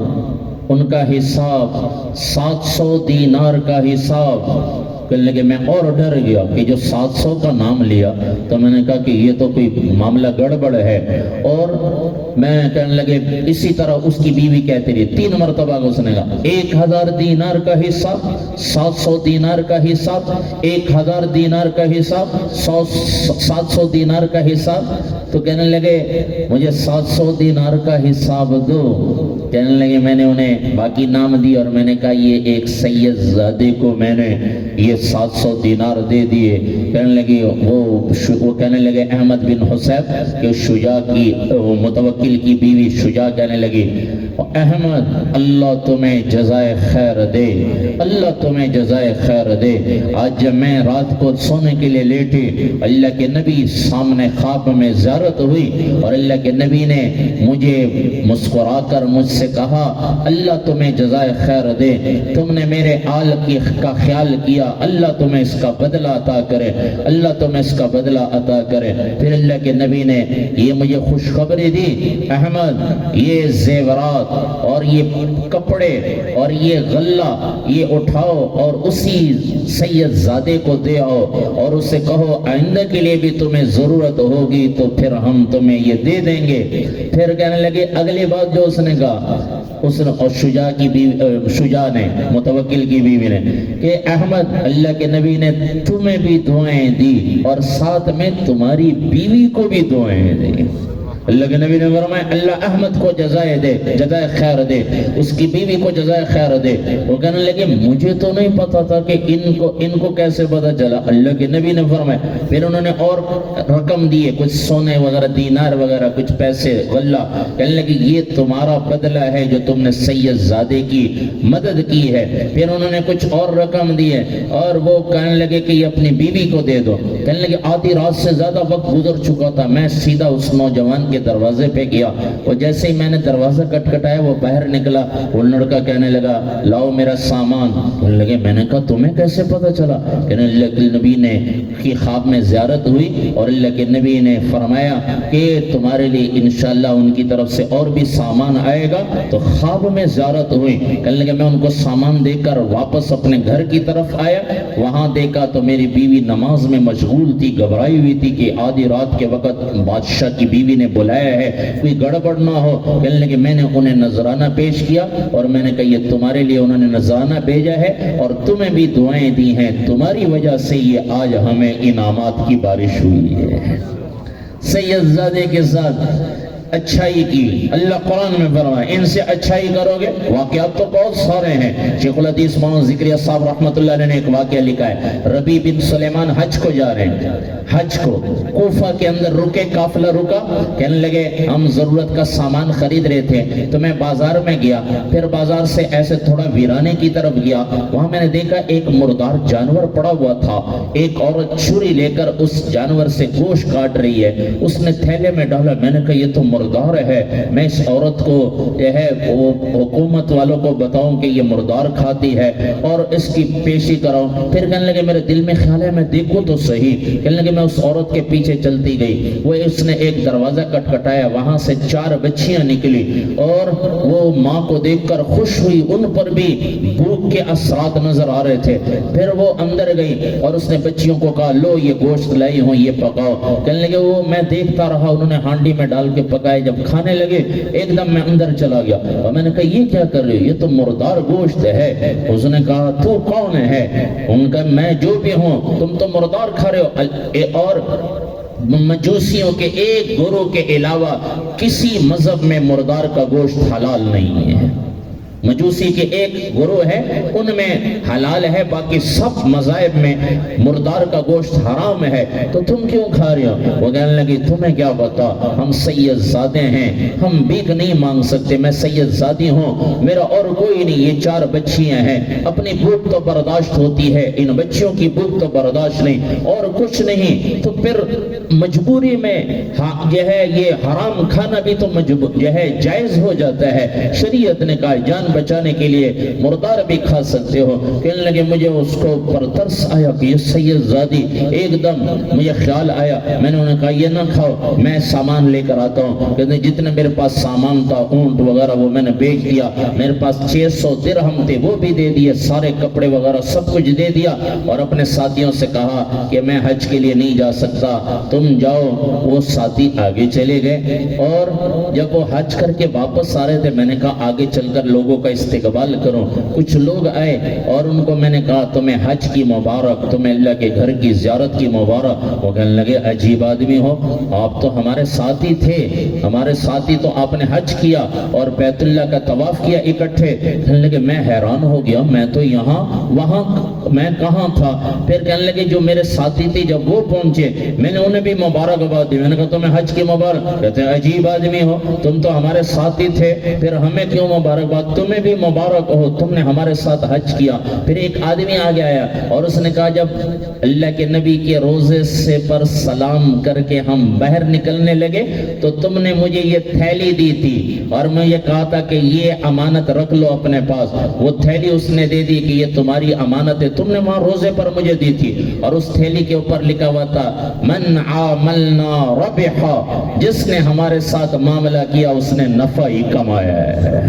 Speaker 1: ان کا حساب، 700 دینار کا حساب۔ کہنے لگے میں اور ڈر گیا کہ جو 700 کا نام لیا تو میں نے کہا کہ یہ تو کوئی معاملہ گڑبڑ ہے، اور میں کہنے لگے اسی طرح اس کی بیوی کہتی رہی، 3 مرتبہ اس نے کہا 1000 دینار کا حساب، 700 دینار کا حساب، 1000 دینار کا حساب، 700 دینار کا حساب۔ تو کہنے لگے مجھے 700 دینار کا حساب دو۔ کہنے لگے میں نے انہیں باقی نام دی اور میں نے کہا یہ ایک سید زادے کو میں نے یہ 700 دینار دے دیے۔ کہنے لگے وہ کہنے لگے احمد بن حسین کہ شجاع کی متوکل کی بیوی شجاع کہنے لگی احمد اللہ تمہیں جزائے خیر دے، اللہ تمہیں جزائے خیر دے۔ آج جب میں رات کو سونے کے لیے لیٹی، اللہ کے نبی سامنے خواب میں زیارت ہوئی اور اللہ کے نبی نے مجھے مسکرا کر مجھ سے کہا اللہ تمہیں جزائے خیر دے، تم نے میرے آل کا خیال کیا، اللہ تمہیں اس کا بدلہ عطا کرے، اللہ تمہیں اس کا بدلہ عطا کرے۔ پھر اللہ کے نبی نے یہ مجھے خوشخبری دی، احمد یہ زیورات اور یہ کپڑے اور یہ غلہ یہ اٹھاؤ اور اسی سید زادے کو دے آؤ اور اسے کہو آئندہ کے لیے بھی تمہیں ضرورت ہوگی تو پھر ہم تمہیں یہ دے دیں گے۔ پھر کہنے لگے اگلی بات جو اس نے کہا، اس نے اور شجاع نے متوکل کی بیوی نے کہ احمد اللہ کے نبی نے تمہیں بھی دعائیں دی اور ساتھ میں تمہاری بیوی کو بھی دعائیں دی۔ اللہ کے نبی نے فرمایا اللہ احمد کو جزائے دے، جزائے خیر دے، اس کی بیوی کو جزائے خیر دے۔ وہ کہنے لگے مجھے تو نہیں پتا تھا کہ ان کو کیسے پتا چلا۔ اللہ کے نبی نے فرمایا، پھر انہوں نے اور رقم دیے، کچھ سونے وغیرہ دینار وغیرہ، کچھ پیسے غلہ۔ کہنے لگے یہ تمہارا بدلہ ہے جو تم نے سید زادے کی مدد کی ہے۔ پھر انہوں نے کچھ اور رقم دیے اور وہ کہنے لگے کہ یہ اپنی بیوی کو دے دو۔ کہنے لگے آدھی رات سے زیادہ وقت گزر چکا تھا، میں سیدھا اس نوجوان کے دروازے پہ گیا، اور جیسے ہی میں نے دروازہ کٹکھٹایا وہ باہر نکلا، وہ لڑکا کہنے لگا لاؤ میرا سامان۔ کہنے لگے میں نے کہا تمہیں کیسے پتا چلا؟ کہنے اللہ کے نبی نے کی خواب میں زیارت ہوئی اور اللہ کے نبی نے فرمایا کہ تمہارے لیے انشاءاللہ ان کی طرف سے اور بھی سامان آئے گا۔ تو خواب میں زیارت ہوئی، کہنے لگے میں ان کو سامان دے کر واپس اپنے گھر کی طرف آیا، وہاں دیکھا تو میری بیوی نماز میں مشغول تھی، گھبرائی ہوئی تھی کہ آدھی رات کے وقت بادشاہ کی بیوی نے بلایا ہے، کوئی گڑبڑ نہ ہو۔ کہنے لگے میں نے انہیں نذرانہ پیش کیا اور میں نے کہا یہ تمہارے لیے انہوں نے نذرانہ بھیجا ہے اور تمہیں بھی دعائیں دی ہیں، تمہاری وجہ سے یہ آج ہمیں انعامات کی بارش ہوئی ہے۔ سید زادے کے ساتھ اچھائی کی، اللہ قرآن میں فرمایا ان سے اچھائی کرو گے۔ واقعات تو بہت سارے ہیں، شیخ الحدیث مولانا ذکریہ صاحب رحمۃ اللہ علیہ نے ایک واقعہ لکھا ہے، ربیع بن سلیمان حج کو جا رہے ہیں، حج کو کوفہ کے اندر رکے، قافلہ رکا، کہنے لگے ہم ضرورت کا سامان خرید رہے تھے تو میں بازار میں گیا، پھر بازار سے ایسے تھوڑا ویرانے کی طرف گیا، وہاں میں نے دیکھا ایک مردار جانور پڑا ہوا تھا، ایک عورت چھری لے کر اس جانور سے گوشت کاٹ رہی ہے، اس نے تھیلے میں ڈالا، میں نے کہا یہ تو مردار ہے، میں اس عورت کو یہ ہے وہ حکومت والوں کو بتاؤں کہ یہ مردار کھاتی ہے اور اس کی پیشی کراؤں۔ پھر کہنے لگے میرے دل میں خیال ہے میں دیکھوں تو صحیح، کہنے لگے میں اس عورت کے پیچھے چلتی گئی، وہ اس نے ایک دروازہ کٹکھٹایا، وہاں سے 4 بچیاں نکلی اور وہ ماں کو دیکھ کر خوش ہوئی، ان پر بھی بھوک کے اثرات نظر آ رہے تھے، پھر وہ اندر گئی اور اس نے بچیوں کو کہا لو یہ گوشت لائی ہوں یہ پکاؤ، کہنے لگے وہ میں دیکھتا رہا، انہوں نے ہانڈی میں ڈال کے پکائے، جب کھانے لگے ایک دم میں اندر چلا گیا اور میں نے کہا یہ کیا کر رہے ہو، یہ تو مردار گوشت ہے۔ اس نے کہا تو کون ہے، ان کا میں جو بھی ہوں، تم تو مردار کھا رہے ہو، اور مجوسیوں کے ایک گروہ کے علاوہ کسی مذہب میں مردار کا گوشت حلال نہیں ہے، مجوسی کے ایک گروہ ہے ان میں حلال ہے، باقی سب مذاہب میں مردار کا گوشت حرام ہے، تو تم کیوں کھا رہے ہو؟ وہ کہنے لگی تمہیں کیا پتا، ہم سید زادے ہیں، ہم بھیک نہیں مانگ سکتے، میں سید زادی ہوں، میرا اور کوئی نہیں، یہ 4 بچیاں ہیں، اپنی بھوک تو برداشت ہوتی ہے، ان بچیوں کی بھوک تو برداشت نہیں، اور کچھ نہیں، تو پھر مجبوری میں یہ ہے یہ حرام کھانا بھی تو جو ہے جائز ہو جاتا ہے، شریعت نے کہا جان بچانے کے لیے مردار بھی کھا سکتے ہو۔ کہنے لگے مجھے اس کو پر ترس آیا کہ یہ سید زادی، ایک دم مجھے خیال آیا، میں نے انہیں کہا یہ نہ کھاؤ، میں سامان لے کر آتا ہوں، کہتے جتنے میرے پاس سامان تھا اونٹ وغیرہ وہ میں نے بیچ دیا، میرے پاس 600 درہم تھے وہ بھی دے دیے، سارے کپڑے وغیرہ سب کچھ دے دیا، اور اپنے ساتھیوں سے کہا کہ میں حج کے لیے نہیں جا سکتا، تم جاؤ۔ وہ ساتھی آگے چلے گئے، اور جب وہ حج کر کے واپس آ رہے تھے میں نے کہا آگے چل کر لوگوں کا استقبال کرو۔ کچھ لوگ آئے اور ان کو میں نے کہا تمہیں حج کی مبارک، تمہیں اللہ کے گھر کی زیارت کی مبارک۔ وہ کہنے لگے عجیب آدمی ہو، آپ تو ہمارے ساتھی تھے، ہمارے ساتھی تو آپ نے حج کیا اور بیت اللہ کا طواف کیا اکٹھے۔ کہنے لگے میں حیران ہو گیا، میں تو یہاں وہاں میں کہاں تھا؟ پھر کہنے لگے جو میرے ساتھی تھے جب وہ پہنچے میں نے انہیں بھی مبارکباد دی، میں نے کہا تمہیں حج کی مبارک۔ کہتے ہیں عجیب آدمی ہو، تم تو ہمارے ساتھی تھے، پھر ہمیں کیوں مبارکباد؟ تمہیں بھی مبارک ہو، تم نے ہمارے ساتھ حج کیا۔ پھر ایک آدمی آگے آیا اور اس نے کہا جب اللہ کے نبی کے روزے سے پر سلام کر کے ہم باہر نکلنے لگے تو تم نے مجھے یہ تھیلی دی تھی اور میں یہ کہا تھا کہ یہ امانت رکھ لو اپنے پاس، وہ تھیلی اس نے دے دی کہ یہ تمہاری امانت ہے، تم نے وہاں روزے پر مجھے دی تھی، اور اس تھیلی کے اوپر لکھا ہوا تھا من عاملنا ربحا، جس نے ہمارے ساتھ معاملہ کیا اس نے نفع ہی کمایا ہے،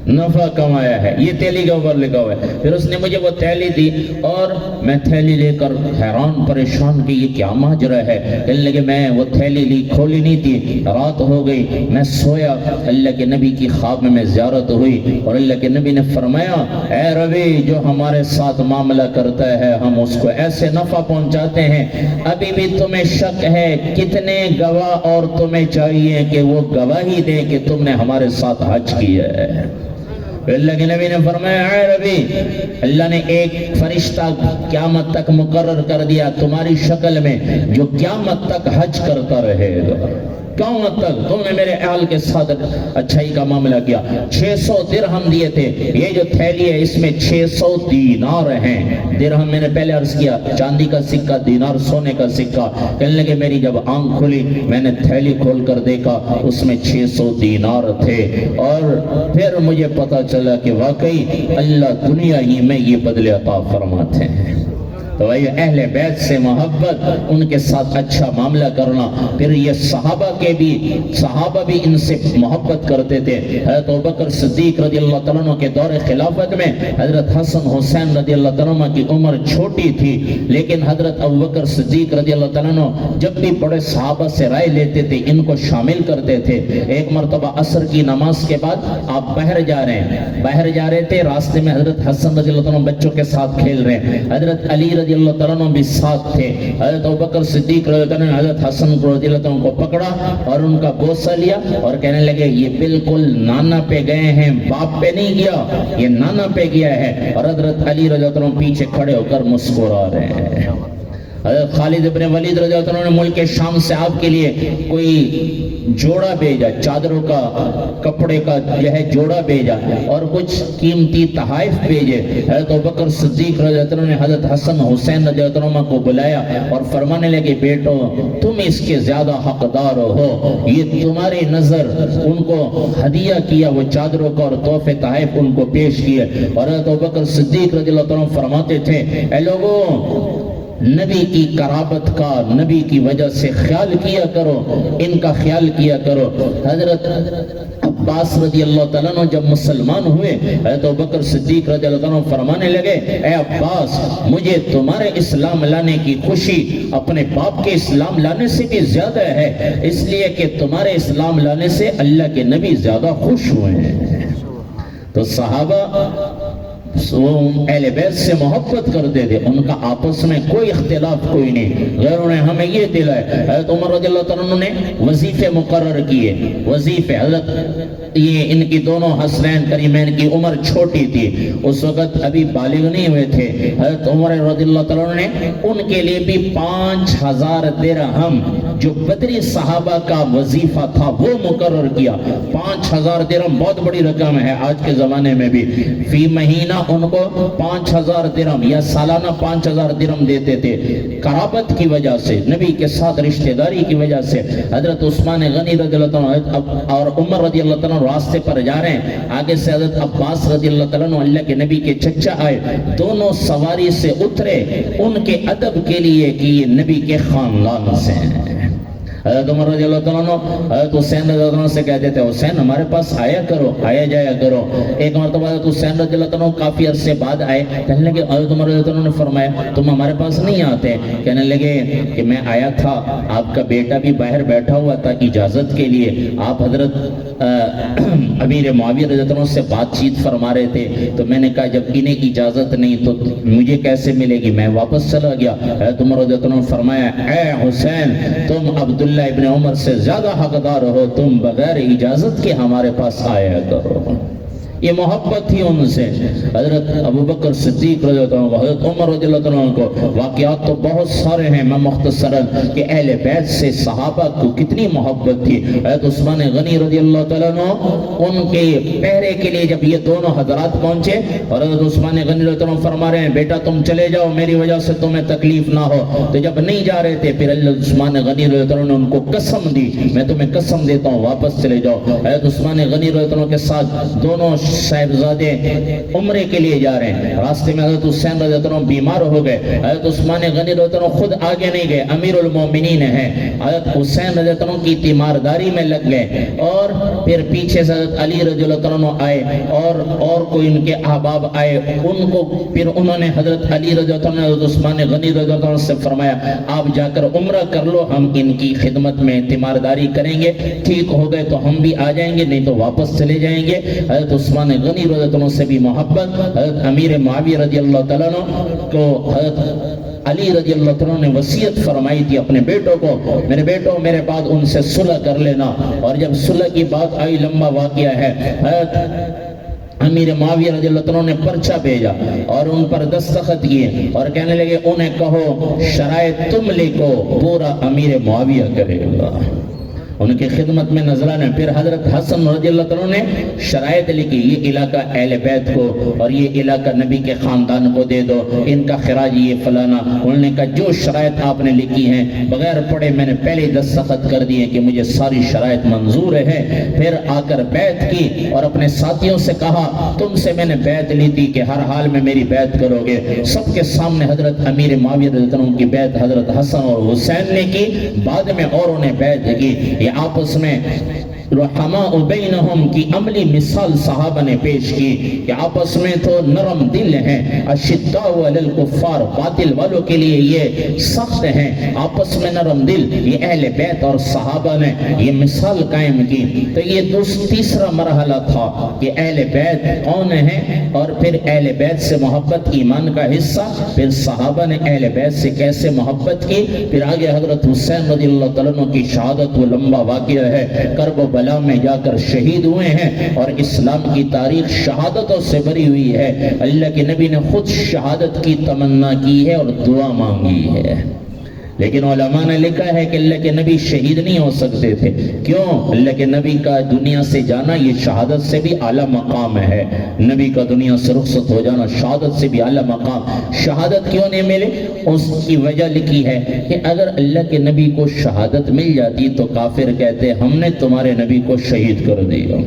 Speaker 1: نفع کمایا ہے، یہ تھیلی کے اوپر لکھا ہوا ہے۔ پھر اس نے مجھے وہ تھیلی دی اور میں تھیلی لے کر حیران پریشان کہ یہ کیا ماجرا ہے۔ کہنے لگے میں وہ تھیلی لی کھولی نہیں تھی، رات ہو گئی، میں سویا، اللہ کے نبی کی خواب میں زیارت ہوئی اور اللہ کے نبی نے فرمایا اے ربی جو ہمارے ساتھ معاملہ کرتا ہے ہم اس کو ایسے نفع پہنچاتے ہیں، ابھی بھی تمہیں شک ہے کتنے گواہ اور تمہیں چاہیے کہ وہ گواہی دے کہ تم نے ہمارے ساتھ حج کیا ہے۔ اللہ کے نبی نے فرمایا اے ربی، اللہ نے ایک فرشتہ قیامت تک مقرر کر دیا تمہاری شکل میں جو قیامت تک حج کرتا رہے گا، قیامت تک تم نے میرے اہل کے ساتھ اچھائی کا معاملہ کیا۔ 600 درہم دیے تھے، یہ جو تھیلی ہے اس میں 600 دینار ہیں، درہم میں نے پہلے عرض کیا چاندی کا سکہ، دینار سونے کا سکہ۔ کہنے لگے میری جب آنکھ کھلی میں نے تھیلی کھول کر دیکھا اس میں 600 دینار تھے، اور پھر مجھے پتا چلا کہ واقعی اللہ دنیا ہی میں یہ بدلے عطا فرماتے ہیں۔ تو اہل بیت سے محبت، ان کے ساتھ اچھا معاملہ کرنا، پھر یہ صحابہ بھی ان سے محبت کرتے تھے۔ حضرت ابوبکر صدیق رضی اللہ تعالیٰ عنہ کے دور خلافت میں حضرت حسن حسین رضی اللہ تعالیٰ عنہ کی عمر چھوٹی تھی، لیکن حضرت ابوبکر صدیق رضی اللہ تعالیٰ عنہ جب بھی بڑے صحابہ سے رائے لیتے تھے ان کو شامل کرتے تھے۔ ایک مرتبہ عصر کی نماز کے بعد آپ باہر جا رہے تھے، راستے میں حضرت حسن رضی اللہ تعالیٰ عنہ بچوں کے ساتھ کھیل رہے ہیں، حضرت علی رضی رضی اللہ تعالیٰ عنہ بھی ساتھ تھے. حضرت ابوبکر صدیق رضی اللہ عنہ نے حضرت حسن رضی اللہ عنہ کو پکڑا اور ان کا بوسہ لیا اور کہنے لگے یہ بالکل نانا پہ گئے ہیں, باپ پہ نہیں گیا, یہ نانا پہ گیا ہے. اور حضرت علی رضی اللہ عنہ پیچھے کھڑے ہو کر مسکرا رہے ہیں. حضرت خالد ابن ولید رضی اللہ عنہ نے ملک شام سے آپ کے لیے کوئی جوڑا بھیجا, چادروں کا, کپڑے کا جو ہے جوڑا بھیجا اور کچھ قیمتی تحائف بھیجے. حضرت ابوبکر صدیق رضی اللہ عنہ نے حضرت حسن حسین رضی اللہ عنہ کو بلایا اور فرمانے لگے بیٹو تم اس کے زیادہ حقدار ہو, یہ تمہاری نظر ان کو ہدیہ کیا وہ چادروں کا اور تحفے تحائف ان کو پیش کیے. اور حضرت ابوبکر صدیق رضی اللہ عنہ فرماتے تھے اے لوگوں نبی کی قرابت کا نبی کی وجہ سے خیال کیا کرو, ان کا خیال کیا کرو. حضرت عباس رضی اللہ تعالیٰ عنہ جب مسلمان ہوئے حضرت ابوبکر صدیق رضی اللہ عنہ فرمانے لگے اے عباس مجھے تمہارے اسلام لانے کی خوشی اپنے باپ کے اسلام لانے سے بھی زیادہ ہے, اس لیے کہ تمہارے اسلام لانے سے اللہ کے نبی زیادہ خوش ہوئے ہیں. تو صحابہ وہ اہل بیت سے محبت کرتے تھے, ان کا آپس میں کوئی اختلاف کوئی نہیں. غیروں نے ہمیں یہ دلائے. حضرت عمر رضی اللہ تعالیٰ نے وظیفے مقرر کیے, وظیفے. حضرت یہ ان کی دونوں حسنین کریمین کی عمر چھوٹی تھی, اس وقت ابھی بالغ نہیں ہوئے تھے. حضرت عمر رضی اللہ تعالیٰ نے ان کے لیے بھی 5000 درہم جو بدری صحابہ کا وظیفہ تھا وہ مقرر کیا. 5000 درہم بہت بڑی رقم ہے آج کے زمانے میں بھی. فی مہینہ ان کو 5000 درہم یا سالانہ 5000 درہم دیتے تھے. قرابت کی وجہ سے, نبی کے ساتھ رشتہ داری کی وجہ سے. حضرت عثمان غنی رضی اللہ تعالیٰ اور عمر رضی اللہ تعالیٰ راستے پر جا رہے ہیں, آگے سے حضرت عباس رضی اللہ تعالیٰ اللہ کے نبی کے چچا آئے, دونوں سواری سے اترے ان کے ادب کے لیے کہ یہ نبی کے خاندان سے ہیں. حضرت عمر رضی اللہ تعالیٰ عنہ حضرت حسین رضی اللہ عنہ سے کہتے تھے حسین ہمارے پاس آیا کرو, آیا جایا کرو. ایک مرتبہ حضرت حسین رضی اللہ عنہ کافی عرصے بعد آئے, کہنے لگے حضرت عمر رضی اللہ عنہ نے فرمایا تم ہمارے پاس نہیں آتے. کہنے لگے کہ میں آیا تھا, آپ کا بیٹا بھی باہر بیٹھا ہوا تھا اجازت کے لیے, آپ حضرت امیر معاویہ رضی اللہ عنہ سے بات چیت فرما رہے تھے, تو میں نے کہا جب انہیں اجازت نہیں تو مجھے کیسے ملے گی, میں واپس چلا گیا. حضرت عمر رضی اللہ عنہ نے فرمایا اے حسین تم عبداللہ ابن عمر سے زیادہ حقدار ہو, تم بغیر اجازت کے ہمارے پاس آیا کرو. یہ محبت تھی ان سے. حضرت ابوبکر صدیق رضی اللہ عنہ, حضرت عمر رضی اللہ عنہ کو واقعات تو بہت سارے ہیں, میں مختصراً کہ اہل بیت سے صحابہ کو کتنی محبت تھی. حضرت عثمان غنی رضی اللہ تعالیٰ عنہ ان کے پہرے کے لیے جب یہ دونوں حضرات پہنچے اور حضرت عثمان غنی رضی اللہ عنہ فرما رہے ہیں بیٹا تم چلے جاؤ میری وجہ سے تمہیں تکلیف نہ ہو, تو جب نہیں جا رہے تھے پھر عثمان غنی رضی اللہ عنہ نے ان کو قسم دی, میں تمہیں قسم دیتا ہوں واپس چلے جاؤ. حضرت عثمان غنی رضی اللہ عنہ کے ساتھ دونوں صاحبزادے عمرے کے لیے جا رہے ہیں. راستے میں حضرت حسین رضی اللہ عنہ بیمار ہو گئے. حضرت عثمان غنی رضی اللہ عنہ خود آگے نہیں گئے, امیر المومنین ہیں. حضرت حسین رضی اللہ عنہ کی تیمارداری میں لگ گئے اور پھر پیچھے سے حضرت علی رضی اللہ عنہ آئے اور کوئی ان کے احباب آئے, ان کو پھر انہوں نے حضرت علی رضی اللہ عنہ حضرت عثمان غنی رضی اللہ عنہ سے فرمایا آپ جا کر عمرہ کر لو, ہم ان کی خدمت میں تیمارداری کریں گے, ٹھیک ہو گئے تو ہم بھی آ جائیں گے, نہیں تو واپس چلے جائیں گے. حضرت عثمان غنی رضی اللہ عنہ سے بھی محبت. حضرت امیر معاویہ رضی اللہ تعالیٰ عنہ کو حضرت علی رضی اللہ عنہ نے وصیت فرمائی تھی اپنے بیٹوں کو, میرے بیٹوں میرے بعد ان سے صلح کر لینا. اور جب صلح کی بات آئی, لمبا واقعہ ہے, حضرت امیر معاویہ رضی اللہ عنہ نے پرچہ بھیجا اور ان پر دستخط کیے اور کہنے لگے انہیں کہو شرائط تم لکھو, پورا امیر معاویہ کرے گا. ان کی خدمت میں نظرانے. پھر حضرت حسن رضی اللہ عنہ نے شرائط لکھی, یہ علاقہ اہل بیت کو اور یہ علاقہ نبی کے خاندان کو دے دو, ان کا خراج یہ فلانا. انہوں نے کہا جو شرائط آپ نے لکھی ہیں بغیر پڑھے میں نے پہلے دستخط کر دیے کہ مجھے ساری شرائط منظور ہے. پھر آ کر بیعت کی اور اپنے ساتھیوں سے کہا تم سے میں نے بیعت لی تھی کہ ہر حال میں میری بیعت کرو گے. سب کے سامنے حضرت امیر معاویہ رضی اللہ عنہ کی بیعت حضرت حسن اور حسین نے کی, بعد میں اوروں نے بیعت کی. آپس میں رحماء بینہم کی عملی مثال صحابہ نے پیش کی کہ آپس میں تو نرم دل ہیں، اشداء علی الکفار، باطل والوں کے لیے یہ سخت ہیں، آپس میں نرم دل. یہ اہل بیت اور صحابہ نے یہ مثال قائم کی. تو یہ تیسرا مرحلہ تھا کہ اہل بیت کون ہیں، اور پھر اہل بیت سے محبت ایمان کا حصہ. پھر صحابہ نے اہل بیت سے کیسے محبت کی. پھر آگے حضرت حسین رضی اللہ تعالیٰ عنہ کی شہادت، وہ لمبا واقعہ ہے، کرب و بلا میں جا کر شہید ہوئے ہیں، اور اسلام کی تاریخ شہادتوں سے بھری ہوئی ہے. اللہ کے نبی نے خود شہادت کی تمنا کی ہے اور دعا مانگی ہے. لیکن علماء نے لکھا ہے کہ اللہ کے نبی شہید نہیں ہو سکتے تھے. کیوں؟ اللہ کے نبی کا دنیا سے جانا یہ شہادت سے بھی اعلیٰ مقام ہے. نبی کا دنیا سے رخصت ہو جانا شہادت سے بھی اعلیٰ مقام. شہادت کیوں نہیں ملے؟ اس کی وجہ لکھی ہے کہ اگر اللہ کے نبی کو شہادت مل جاتی تو کافر کہتے ہم نے تمہارے نبی کو شہید کر دیا.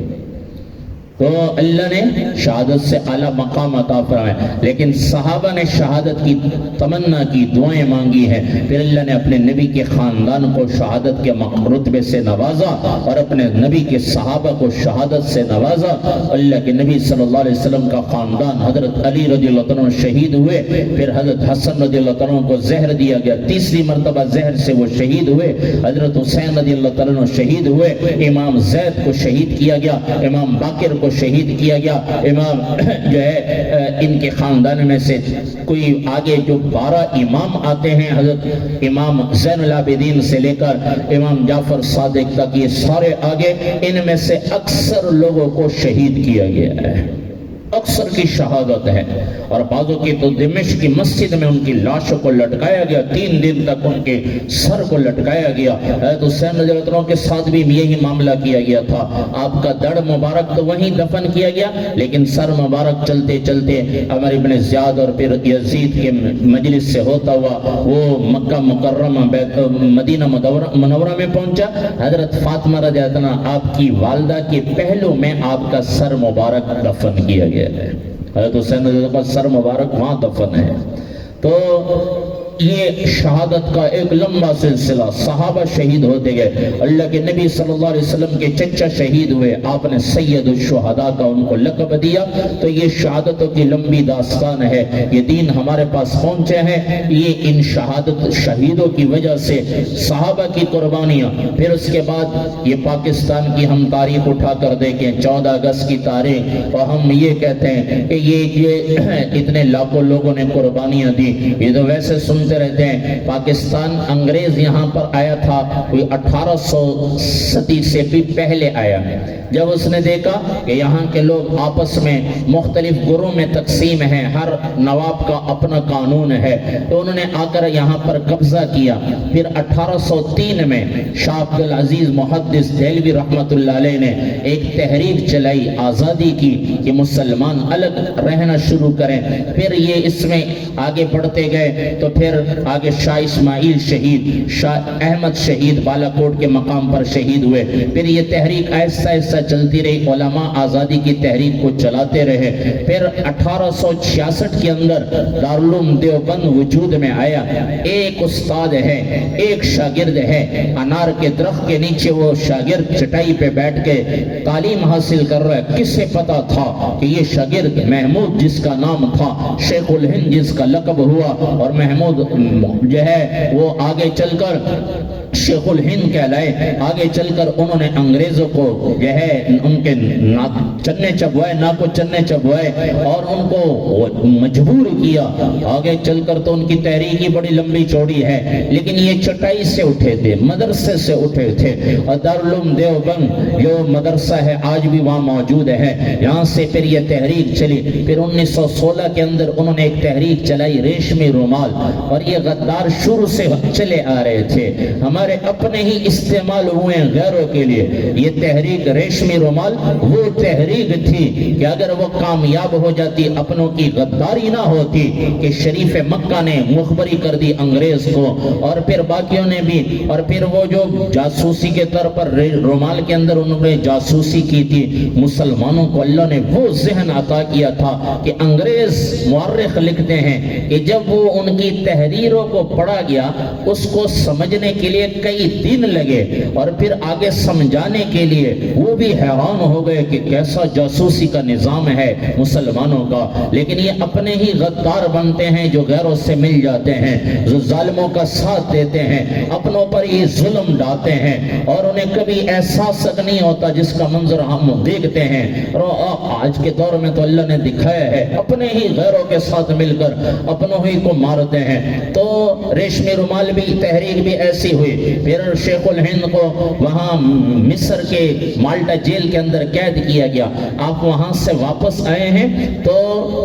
Speaker 1: تو اللہ نے شہادت سے اعلیٰ مقام عطا فرمایا. لیکن صحابہ نے شہادت کی تمنا کی، دعائیں مانگی ہیں. پھر اللہ نے اپنے نبی کے خاندان کو شہادت کے رتبے سے نوازا، اور اپنے نبی کے صحابہ کو شہادت سے نوازا. اللہ کے نبی صلی اللہ علیہ وسلم کا خاندان، حضرت علی رضی اللہ عنہ شہید ہوئے. پھر حضرت حسن رضی اللہ عنہ کو زہر دیا گیا، تیسری مرتبہ زہر سے وہ شہید ہوئے. حضرت حسین رضی اللہ عنہ شہید ہوئے. امام زید کو شہید کیا گیا، امام باقر کو شہید کیا گیا. امام جو ہے ان کے خاندان میں سے کوئی آگے جو 12 امام آتے ہیں، حضرت امام زین العابدین سے لے کر امام جعفر صادق تک، یہ سارے آگے، ان میں سے اکثر لوگوں کو شہید کیا گیا ہے. اکثر کی شہادت ہے. اور بعضوں کی تو دمشق کی مسجد میں ان کی لاشوں کو لٹکایا گیا، 3 دن تک ان کے سر کو لٹکایا گیا. حضرت حسین رضی اللہ عنہ کے ساتھ بھی یہی معاملہ کیا گیا تھا. آپ کا دڑ مبارک تو وہیں دفن کیا گیا، لیکن سر مبارک چلتے چلتے عمر ابن زیاد اور پھر یزید کے مجلس سے ہوتا ہوا وہ مکہ مکرمہ مدینہ منورہ میں پہنچا. حضرت فاطمہ رضی اللہ عنہا آپ کی والدہ کے پہلو میں آپ کا سر مبارک دفن کیا گیا ہے. حضرت حسین رضی اللہ عنہ کا سر مبارک وہاں دفن ہے. تو یہ شہادت کا ایک لمبا سلسلہ، صحابہ شہید ہوتے گئے. اللہ کے نبی صلی اللہ علیہ وسلم کے چچا شہید ہوئے، آپ نے سید الشہداء کا ان کو لقب دیا. تو یہ شہادتوں کی لمبی داستان ہے. یہ دین ہمارے پاس پہنچے ہیں یہ ان شہیدوں کی وجہ سے، صحابہ کی قربانیاں. پھر اس کے بعد یہ پاکستان کی ہم تاریخ اٹھا کر دیکھیں، 14 اگست کی تاریخ، اور ہم یہ کہتے ہیں کہ یہ اتنے لاکھوں لوگوں نے قربانیاں دی. یہ تو ویسے سنتے رہتے ہیں. پاکستان انگریز یہاں پر آیا تھا کوئی 1800 صدی سے بھی پہلے آیا. جب اس نے دیکھا کہ یہاں کے لوگ آپس میں مختلف گروہوں میں تقسیم ہیں، ہر نواب کا اپنا قانون ہے، تو انہوں نے آ کر یہاں پر قبضہ کیا. پھر 1803 میں شاہ عبد العزیز محدث دہلوی رحمت اللہ علیہ نے ایک تحریک چلائی آزادی کی کہ مسلمان الگ رہنا شروع کریں. پھر یہ اس میں آگے بڑھتے گئے. تو پھر آگے شاہ اسماعیل شہید، شاہ احمد شہید بالا کوٹ کے مقام پر شہید ہوئے. پھر یہ تحریک ایسا ایسا چلتی رہی، علماء آزادی کی تحریک کو چلاتے رہے. پھر 1866 کے اندر دارالعلوم دیوبند وجود میں آیا. ایک استاد ہے، ایک شاگرد ہے. انار کے درخت کے نیچے وہ شاگرد چٹائی پہ بیٹھ کے تعلیم حاصل کر رہا ہے. کسے پتا تھا کہ یہ شاگرد محمود جس کا نام تھا، شیخ الہند جس کا لقب ہوا، اور محمود جو ہے وہ آگے چل کر شیخ الہند کہلائے. آگے چل کر انہوں نے انگریزوں کو جو ہے ان کے چنے چبوائے، ناکو چنے چبوائے، اور ان کو مجبور کیا. آگے چل کر تو ان کی تحریک ہی بڑی لمبی چوڑی ہے، لیکن یہ چٹائی سے اٹھے تھے، مدرسے سے اٹھے تھے. اور دارالعلوم دیوبند جو مدرسہ ہے آج بھی وہاں موجود ہے، یہاں سے پھر یہ تحریک چلی. پھر 1916 کے اندر انہوں نے ایک تحریک چلائی ریشمی رومال، اور یہ غدار شروع سے چلے آ رہے تھے، ہمارے اپنے ہی استعمال ہوئے غیروں کے لیے. یہ تحریک ریشمی رومال وہ تحریک تھی کہ اگر وہ کامیاب ہو جاتی، اپنوں کی غداری نہ ہوتی کہ شریف مکہ نے مخبری کر دی انگریز کو، اور پھر باقیوں نے بھی. اور پھر وہ جو جاسوسی کے طور پر رومال کے اندر انہوں نے جاسوسی کی تھی، مسلمانوں کو اللہ نے وہ ذہن عطا کیا تھا کہ انگریز مورخ لکھتے ہیں کہ جب وہ ان کی تحریک تحریروں کو پڑھا گیا اس کو سمجھنے کے لیے کئی دن لگے، اور پھر آگے سمجھانے کے لیے وہ بھی حیران ہو گئے کہ کیسا جاسوسی کا نظام ہے مسلمانوں کا۔ لیکن یہ اپنے ہی غدار بنتے ہیں جو غیروں سے مل جاتے ہیں، جو ظالموں کا ساتھ دیتے ہیں، اپنوں پر یہ ظلم ڈالتے ہیں، اور انہیں کبھی احساس نہیں ہوتا جس کا منظر ہم دیکھتے ہیں۔ اور آج کے دور میں تو اللہ نے دکھایا ہے اپنے ہی غیروں کے ساتھ مل کر اپنوں ہی کو مارتے ہیں۔ تو ریشمی رومال بھی تحریک بھی ایسی ہوئی، پھر شیخ الہند کو وہاں مصر کے مالٹا جیل کے اندر قید کیا گیا۔ آپ وہاں سے واپس آئے ہیں تو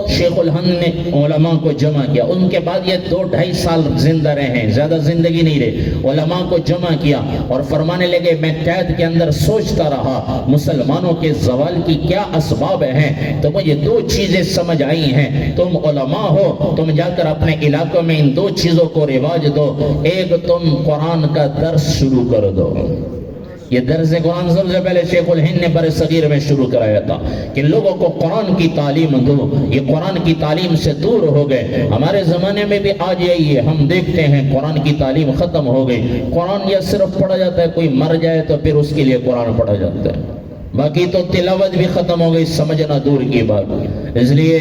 Speaker 1: شیخ الہند نے علماء کو جمع کیا، ان کے بعد یہ 2-2.5 سال زندہ رہے ہیں، زیادہ زندگی نہیں رہے۔ علماء کو جمع کیا اور فرمانے لگے میں قید کے اندر سوچتا رہا مسلمانوں کے زوال کی کیا اسباب ہیں، تو مجھے 2 چیزیں سمجھ آئی ہیں۔ تم علماء ہو، تم جا کر اپنے علاقوں میں ان 2 چیزوں کو رواج دو۔ ایک، تم قرآن کا درس شروع کر دو۔ یہ درس قرآن سب سے پہلے شیخ الہند نے بر صغیر میں شروع کرایا تھا کہ لوگوں کو قرآن کی تعلیم دو۔ یہ قرآن کی تعلیم سے دور ہو گئے۔ ہمارے زمانے میں بھی آج یہی ہے، ہم دیکھتے ہیں قرآن کی تعلیم ختم ہو گئی۔ قرآن یا صرف پڑھا جاتا ہے، کوئی مر جائے تو پھر اس کے لیے قرآن پڑھا جاتا ہے، باقی تو تلاوت بھی ختم ہو گئی، سمجھنا دور کی بات۔ اس لیے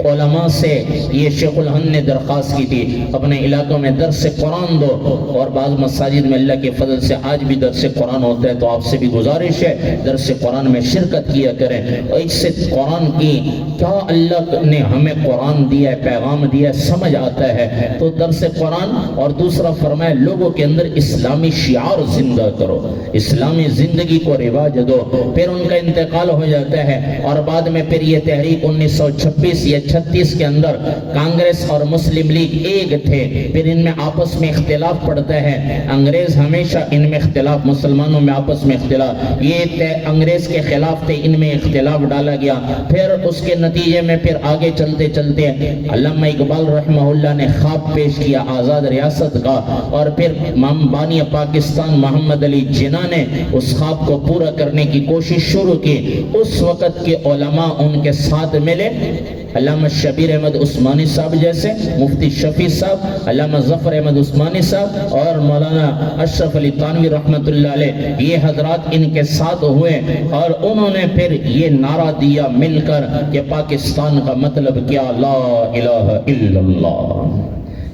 Speaker 1: علماء سے یہ شیخ الہند نے درخواست کی تھی اپنے علاقوں میں درس قرآن دو، اور بعض مساجد میں اللہ کے فضل سے آج بھی درس قرآن ہوتا ہے، تو آپ سے بھی گزارش ہے درس قرآن میں شرکت کیا کریں۔ اور اس سے قرآن کی کیا اللہ نے ہمیں قرآن دیا ہے، پیغام دیا ہے، سمجھ آتا ہے۔ تو درس قرآن، اور دوسرا فرمایا لوگوں کے اندر اسلامی شعار زندہ کرو، اسلامی زندگی کو رواج دو۔ پھر ان کا انتقال ہو جاتا ہے، اور بعد میں پھر یہ تحریک 1926 یا 36 کے اندر کانگریس اور مسلم لیگ ایک تھے، پھر ان میں آپس میں اختلاف پڑتا ہے۔ انگریز ہمیشہ ان میں اختلاف، مسلمانوں میں آپس میں اختلاف، یہ انگریز کے خلاف تھے، ان میں اختلاف ڈالا گیا۔ پھر اس کے نتیجے میں پھر آگے چلتے چلتے علامہ اقبال رحمہ اللہ نے خواب پیش کیا آزاد ریاست کا، اور پھر بانی پاکستان محمد علی جناح نے اس خواب کو پورا کرنے کی کوشش شروع کی۔ اس وقت کے علماء ان کے ساتھ ملے، علامہ شبیر احمد عثمانی صاحب جیسے، مفتی شفیع صاحب، علامہ ظفر احمد عثمانی صاحب، اور مولانا اشرف علی تھانوی رحمۃ اللہ علیہ، یہ حضرات ان کے ساتھ ہوئے، اور انہوں نے پھر یہ نعرہ دیا مل کر کہ پاکستان کا مطلب کیا، لا الہ الا اللہ۔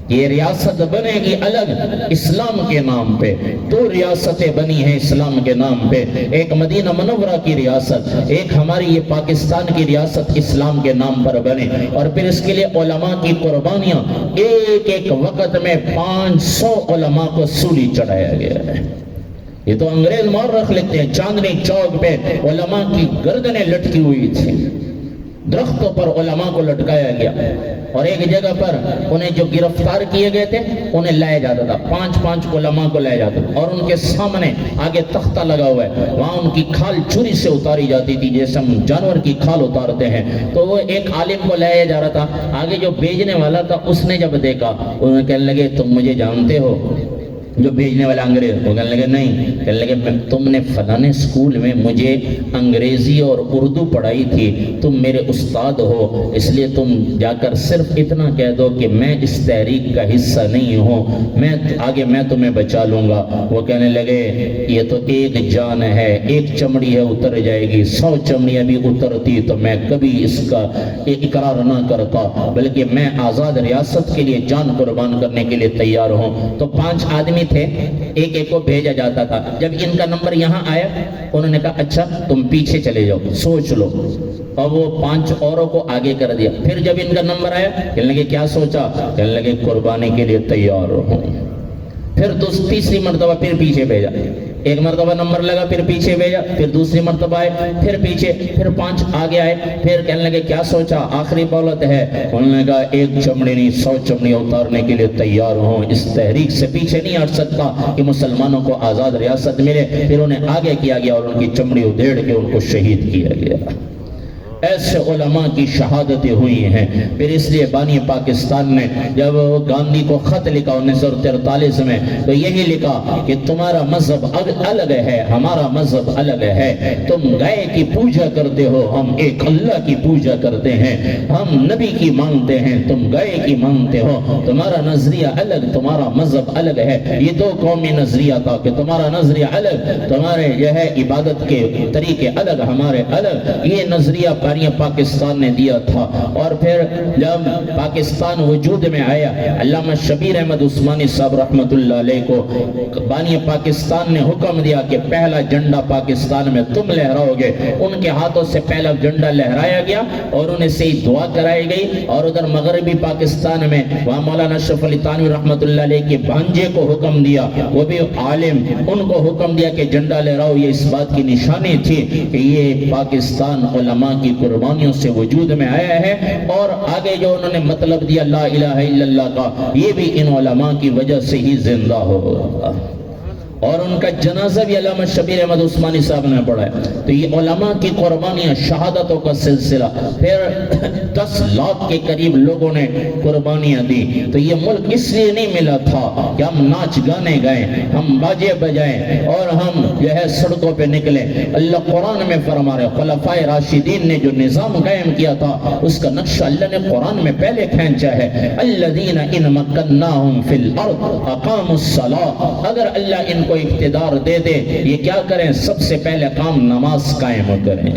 Speaker 1: یہ ریاست بنے گی الگ اسلام کے نام پہ، 2 ریاستیں بنی ہیں اسلام کے نام پہ، ایک مدینہ منورہ کی ریاست، ایک ہماری یہ پاکستان کی ریاست اسلام کے نام پر بنے۔ اور پھر اس کے لیے علماء کی قربانیاں، ایک ایک وقت میں 500 علماء کو سولی چڑھایا گیا ہے۔ یہ تو انگریز مورخ لکھتے ہیں، چاندنی چوک پہ علماء کی گردنیں لٹکی ہوئی تھی، درختوں پر علماء کو لٹکایا گیا، اور ایک جگہ پر انہیں جو گرفتار کیے گئے تھے انہیں لایا جاتا تھا، 5 علماء کو لایا جاتا تھا، اور ان کے سامنے آگے تختہ لگا ہوا ہے، وہاں ان کی کھال چھری سے اتاری جاتی تھی جیسے ہم جانور کی کھال اتارتے ہیں۔ تو وہ ایک عالم کو لایا جا رہا تھا، آگے جو بھیجنے والا تھا اس نے جب دیکھا، انہوں نے کہنے لگے تم مجھے جانتے ہو؟ جو بھیجنے والا انگریز، وہ کہنے لگے نہیں، کہنے لگے تم نے فلانے اسکول میں مجھے انگریزی اور اردو پڑھائی تھی، تم میرے استاد ہو، اس لیے تم جا کر صرف اتنا کہہ دو کہ میں اس تحریک کا حصہ نہیں ہوں، میں تمہیں بچا لوں گا۔ وہ کہنے لگے یہ تو ایک جان ہے، ایک چمڑی ہے اتر جائے گی، 100 چمڑیاں بھی اترتی تو میں کبھی اس کا اقرار نہ کرتا، بلکہ میں آزاد ریاست کے لیے جان قربان کرنے کے لیے تیار ہوں۔ تو 5 آدمی تھے، ایک ایک کو بھیجا جاتا تھا۔ جب ان کا نمبر یہاں آیا انہوں نے کہا اچھا تم پیچھے چلے جاؤ، سوچ لو، اور وہ 5 اوروں کو آگے کر دیا۔ پھر جب ان کا نمبر آیا کہنے لگے کیا سوچا؟ کہنے لگے قربانی کے لیے تیار ہوں۔ پھر تیسری مرتبہ پھر پیچھے بھیجا، ایک مرتبہ نمبر لگا، پھر پیچھے بھیجا، پھر دوسری مرتبہ آئے، پھر پیچھے، پھر 5 آگے آئے، پھر کہنے لگے کیا سوچا؟ آخری دولت ہے۔ انہوں نے کہا ایک چمڑی نہیں 100 چمڑی اتارنے کے لیے تیار ہوں، اس تحریک سے پیچھے نہیں ہٹ سکتا کہ مسلمانوں کو آزاد ریاست ملے۔ پھر انہیں آگے کیا گیا اور ان کی چمڑی ادھیڑ کے ان کو شہید کیا گیا۔ ایسے علماء کی شہادتیں ہوئی ہیں۔ پھر اس لیے بانی پاکستان نے جب گاندھی کو خط لکھا 1943 میں تو یہی لکھا کہ تمہارا مذہب الگ ہے، ہمارا مذہب الگ ہے، تم گائے کی پوجا کرتے ہو، ہم ایک اللہ کی پوجا کرتے ہیں، ہم نبی کی مانتے ہیں، تم گائے کی مانتے ہو، تمہارا نظریہ الگ، تمہارا مذہب الگ ہے۔ یہ دو قومی نظریہ تھا کہ تمہارا نظریہ الگ، تمہارے جو ہے عبادت کے طریقے الگ، ہمارے الگ، یہ نظریہ بانی پاکستان نے دیا تھا۔ اور پھر جب پاکستان وجود میں آیا، علامہ شبیر احمد عثمانی صاحب رحمت اللہ علیہ کو بانی پاکستان نے حکم دیا کہ پہلا جھنڈا پاکستان میں تم لہراؤ گے۔ ان کے ہاتھوں سے پہلا جھنڈا لہرایا گیا اور انہیں سے دعا کرائی گئی، اور ادھر مغربی پاکستان میں وہاں مولانا اشرف علی تھانوی رحمت اللہ علیہ کے بھانجے کو حکم دیا، وہ بھی عالم، ان کو حکم دیا کہ جھنڈا لہراؤ۔ یہ اس بات کی نشانی تھی کہ یہ پاکستان علماء کی قربانیوں سے وجود میں آیا ہے، اور آگے جو انہوں نے مطلب دیا لا الہ الا اللہ کا، یہ بھی ان علماء کی وجہ سے ہی زندہ ہوگا۔ اور ان کا جنازہ بھی علامہ شبیر احمد عثمانی صاحب نے پڑھا ہے۔ تو یہ علماء کی قربانیاں، شہادتوں کا سلسلہ۔ پھر 10 لاکھ کے قریب لوگوں نے قربانیاں دی۔ تو یہ ملک اس لیے نہیں ملا تھا کہ ہم ناچ گانے گائیں، ہم باجے بجائیں اور ہم جو ہے سڑکوں پہ نکلیں۔ اللہ قرآن میں فرما رہے، خلفائے راشدین نے جو نظام قائم کیا تھا اس کا نقشہ اللہ نے قرآن میں پہلے کھینچا ہے۔ الذین ان مکناہم فی الارض اقاموا الصلاۃ، اگر اللہ ان کو اقتدار دے دے، یہ کیا کریں؟ سب سے پہلے کام نماز قائم کریں،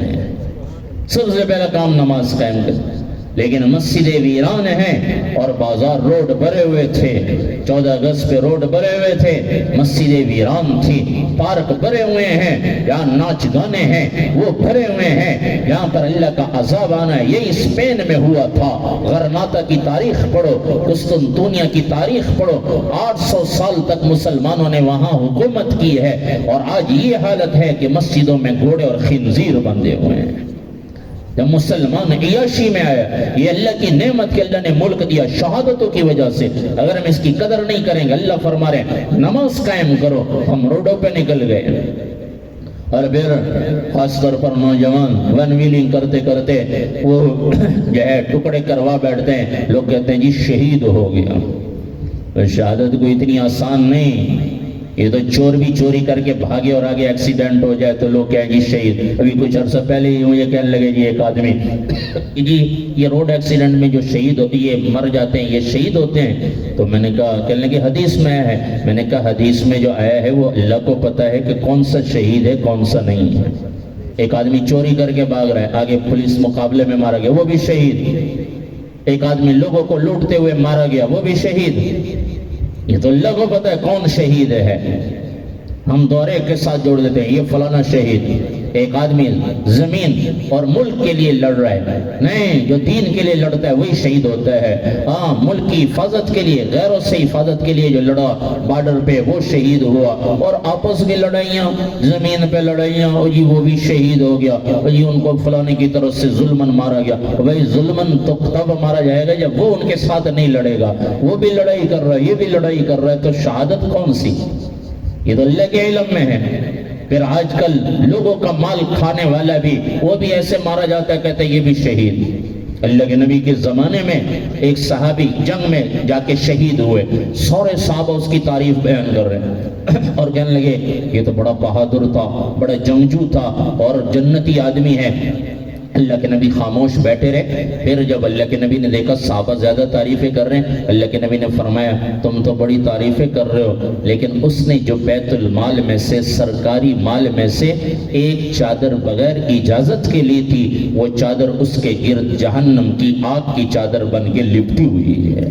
Speaker 1: سب سے پہلا کام نماز قائم کریں۔ لیکن مسجدیں ویران ہیں اور بازار روڈ بھرے ہوئے تھے، 14 اگست پہ روڈ بھرے ہوئے تھے، مسجدیں ویران تھی، پارک بھرے ہوئے ہیں، جہاں ناچ گانے ہیں وہ بھرے ہوئے ہیں، یہاں پر اللہ کا عذاب آنا ہے۔ یہی اسپین میں ہوا تھا۔ غرناطہ کی تاریخ پڑھو، قسطنطنیہ کی تاریخ پڑھو، 800 سال تک مسلمانوں نے وہاں حکومت کی ہے، اور آج یہ حالت ہے کہ مسجدوں میں گھوڑے اور خنزیر بندھے ہوئے ہیں۔ جب مسلمان عیاشی میں آیا، یہ اللہ کی نعمت کہ اللہ نے ملک دیا شہادتوں کی وجہ سے، اگر ہم اس کی قدر نہیں کریں گے، اللہ فرما رہے ہیں نماز قائم کرو، ہم روڈوں پہ نکل گئے۔ اور پھر خاص طور پر نوجوان ون ویلنگ کرتے کرتے وہ جو ہے ٹکڑے کروا بیٹھتے ہیں، لوگ کہتے ہیں جی شہید ہو گیا۔ شہادت کو اتنی آسان نہیں، یہ تو چور بھی چوری کر کے بھاگے اور آگے ایکسیڈنٹ ہو جائے تو لوگ کہیں جی شہید۔ ابھی کچھ عرصہ پہلے ہی مجھے کہنے لگے جی ایک آدمی جی یہ روڈ ایکسیڈنٹ میں جو شہید ہوتی ہے یہ مر جاتے ہیں، یہ شہید ہوتے ہیں؟ تو میں نے کہا، کہنے لگے حدیث میں آیا ہے۔ میں نے کہا حدیث میں جو آیا ہے وہ اللہ کو پتہ ہے کہ کون سا شہید ہے کون سا نہیں ہے۔ ایک آدمی چوری کر کے بھاگ رہا ہے، آگے پولیس مقابلے میں مارا گیا، وہ بھی شہید۔ ایک آدمی لوگوں کو لوٹتے ہوئے مارا گیا، وہ بھی شہید۔ یہ تو اللہ کو پتہ ہے کون شہید ہے، ہم دورے کے ساتھ جوڑ دیتے ہیں یہ فلانا شہید۔ ایک آدمی زمین اور ملک کے لیے لڑ رہا ہے، نہیں، جو دین کے لیے لڑتا ہے وہی شہید ہوتا ہے۔ ہاں، ملک کی حفاظت کے لیے، غیروں سے حفاظت کے لیے جو لڑا بارڈر پہ وہ شہید ہوا۔ اور آپس کی لڑائیاں، زمین پہ لڑائیاں، جی وہ بھی شہید ہو گیا، جی ان کو فلانے کی طرف سے ظلمن مارا گیا۔ بھائی ظلمن تو تب مارا جائے گا جب وہ ان کے ساتھ نہیں لڑے گا، وہ بھی لڑائی کر رہا ہے، یہ بھی لڑائی کر رہا ہے، تو شہادت کون سی؟ یہ تو اللہ کے علم میں ہے۔ پھر آج کل لوگوں کا مال کھانے والا بھی، وہ بھی ایسے مارا جاتا ہے، کہتے ہیں یہ بھی شہید۔ اللہ کے نبی کے زمانے میں ایک صحابی جنگ میں جا کے شہید ہوئے، سارے صحابہ اس کی تعریف بیان کر رہے ہیں اور کہنے لگے یہ تو بڑا بہادر تھا، بڑا جنگجو تھا اور جنتی آدمی ہے۔ اللہ کے نبی خاموش بیٹھے رہے۔ پھر جب اللہ کے نبی نے دیکھا صحابہ زیادہ تعریفیں کر رہے ہیں، اللہ کے نبی نے فرمایا تم تو بڑی تعریفیں کر رہے ہو، لیکن اس نے جو بیت المال میں سے، سرکاری مال میں سے ایک چادر بغیر اجازت کے لی تھی، وہ چادر اس کے گرد جہنم کی آگ کی چادر بن کے لپٹی ہوئی ہے۔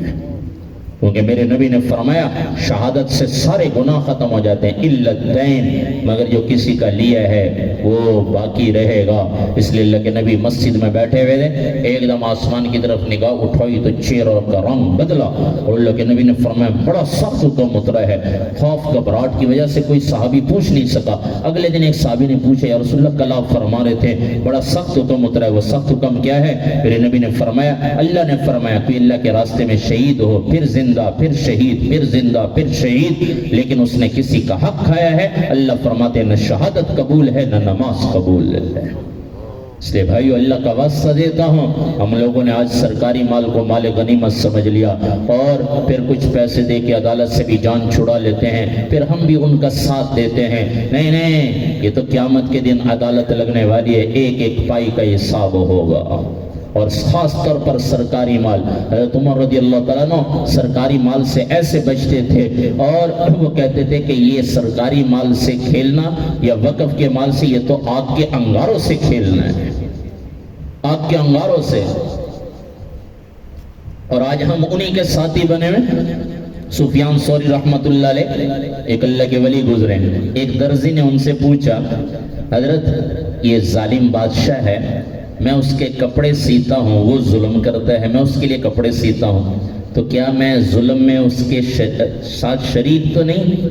Speaker 1: کیونکہ میرے نبی نے فرمایا شہادت سے سارے گناہ ختم ہو جاتے ہیں الا الدین، مگر جو کسی کا لیا ہے وہ باقی رہے گا۔ اس لیے اللہ کے نبی مسجد میں بیٹھے ہوئے تھے، ایک دم آسمان کی طرف نگاہ اٹھائی تو چہروں کا رنگ بدلا، اور اللہ کے نبی نے فرمایا بڑا سخت حکم اترا ہے۔ خوف گھبراہٹ کی وجہ سے کوئی صحابی پوچھ نہیں سکا۔ اگلے دن ایک صحابی نے پوچھا یا رسول اللہ کل آپ فرما رہے تھے بڑا سخت حکم اترا ہے، وہ سخت حکم کیا ہے؟ میرے نبی نے فرمایا اللہ نے فرمایا کوئی اللہ کے راستے میں شہید ہو، پھر زندہ، پھر شہید، پھر زندہ، پھر شہید، لیکن اس نے کسی کا حق کھایا ہے، اللہ فرماتے ہیں نہ شہادت قبول ہے نہ نماز قبول ہے۔ اس لیے بھائیو اللہ کا واسطہ دیتا ہوں، ہم لوگوں نے آج سرکاری مال کو مال غنیمت سمجھ لیا اور پھر کچھ پیسے دے کے عدالت سے بھی جان چھڑا لیتے ہیں، پھر ہم بھی ان کا ساتھ دیتے ہیں۔ نہیں نہیں، یہ تو قیامت کے دن عدالت لگنے والی ہے، ایک ایک پائی کا حساب ہوگا۔ اور خاص طور پر سرکاری مال، حضرت عمر رضی اللہ تعالیٰ عنہ سرکاری مال سے ایسے بچتے تھے اور وہ کہتے تھے کہ یہ سرکاری مال سے کھیلنا یا وقف کے مال سے، یہ تو آگ کے انگاروں سے کھیلنا ہے، آگ کے انگاروں سے۔ اور آج ہم انہی کے ساتھی بنے ہوئے۔ سفیان ثوری رحمت اللہ علیہ ایک اللہ کے ولی گزرے، ایک درزی نے ان سے پوچھا حضرت یہ ظالم بادشاہ ہے، میں اس کے کپڑے سیتا ہوں، وہ ظلم کرتا ہے، میں اس کے لیے کپڑے سیتا ہوں، تو کیا میں ظلم میں اس کے ساتھ شریک تو نہیں،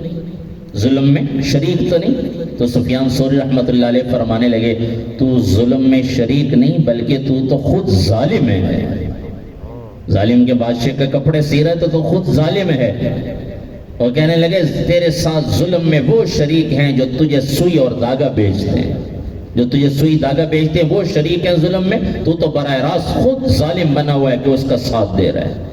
Speaker 1: ظلم میں شریک تو نہیں؟ تو سفیان ثوری رحمت اللہ علیہ فرمانے لگے تو ظلم میں شریک نہیں بلکہ تو خود ظالم ہے۔ ظالم کے بادشاہ کے کپڑے سی رہے تو خود ظالم ہے۔ اور کہنے لگے تیرے ساتھ ظلم میں وہ شریک ہیں جو تجھے سوئی اور دھاگا بیچتے ہیں، جو تجھے سوئی دھاگا بیچتے ہیں وہ شریک ہیں ظلم میں، تو براہ راست خود ظالم بنا ہوا ہے کہ اس کا ساتھ دے رہا ہے۔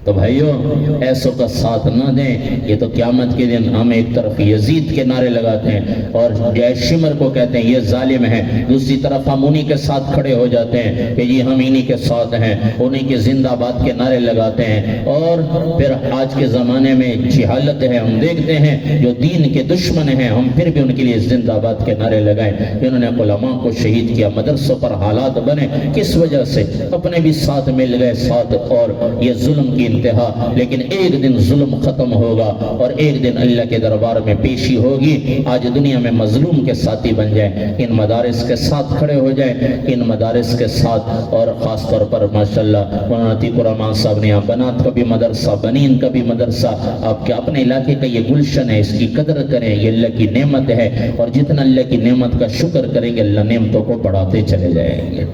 Speaker 1: تو بھائیو ایسوں کا ساتھ نہ دیں، یہ تو قیامت کے دن ہم ایک طرف یزید کے نعرے لگاتے ہیں اور جے شمر کو کہتے ہیں یہ ظالم ہے، دوسری طرف ہم انہی کے ساتھ کھڑے ہو جاتے ہیں کہ یہ ہم انہی کے ساتھ ہیں، انہی کے زندہ باد کے نعرے لگاتے ہیں۔ اور پھر آج کے زمانے میں جہالت ہے، ہم دیکھتے ہیں جو دین کے دشمن ہیں ہم پھر بھی ان کے لیے زندہ باد کے نعرے لگائیں۔ انہوں نے علماء کو شہید کیا، مدرسوں پر حالات بنے، کس وجہ سے؟ اپنے بھی ساتھ مل گئے ساتھ، اور یہ ظلم کی انتہا۔ لیکن ایک دن ظلم ختم ہوگا اور ایک دن اللہ کے دربار میں پیشی ہوگی۔ آج دنیا میں مظلوم کے ساتھی بن جائیں، ان مدارس کے ساتھ کھڑے ہو جائیں، ان مدارس کے ساتھ۔ اور خاص طور پر ماشاءاللہ مولانا عتیق الرحمان صاحب نے یہاں بنات کا بھی مدرسہ، بنین کا بھی مدرسہ، آپ کے اپنے علاقے کا یہ گلشن ہے، اس کی قدر کریں، یہ اللہ کی نعمت ہے، اور جتنا اللہ کی نعمت کا شکر کریں گے اللہ نعمتوں کو بڑھاتے چلے جائیں گے۔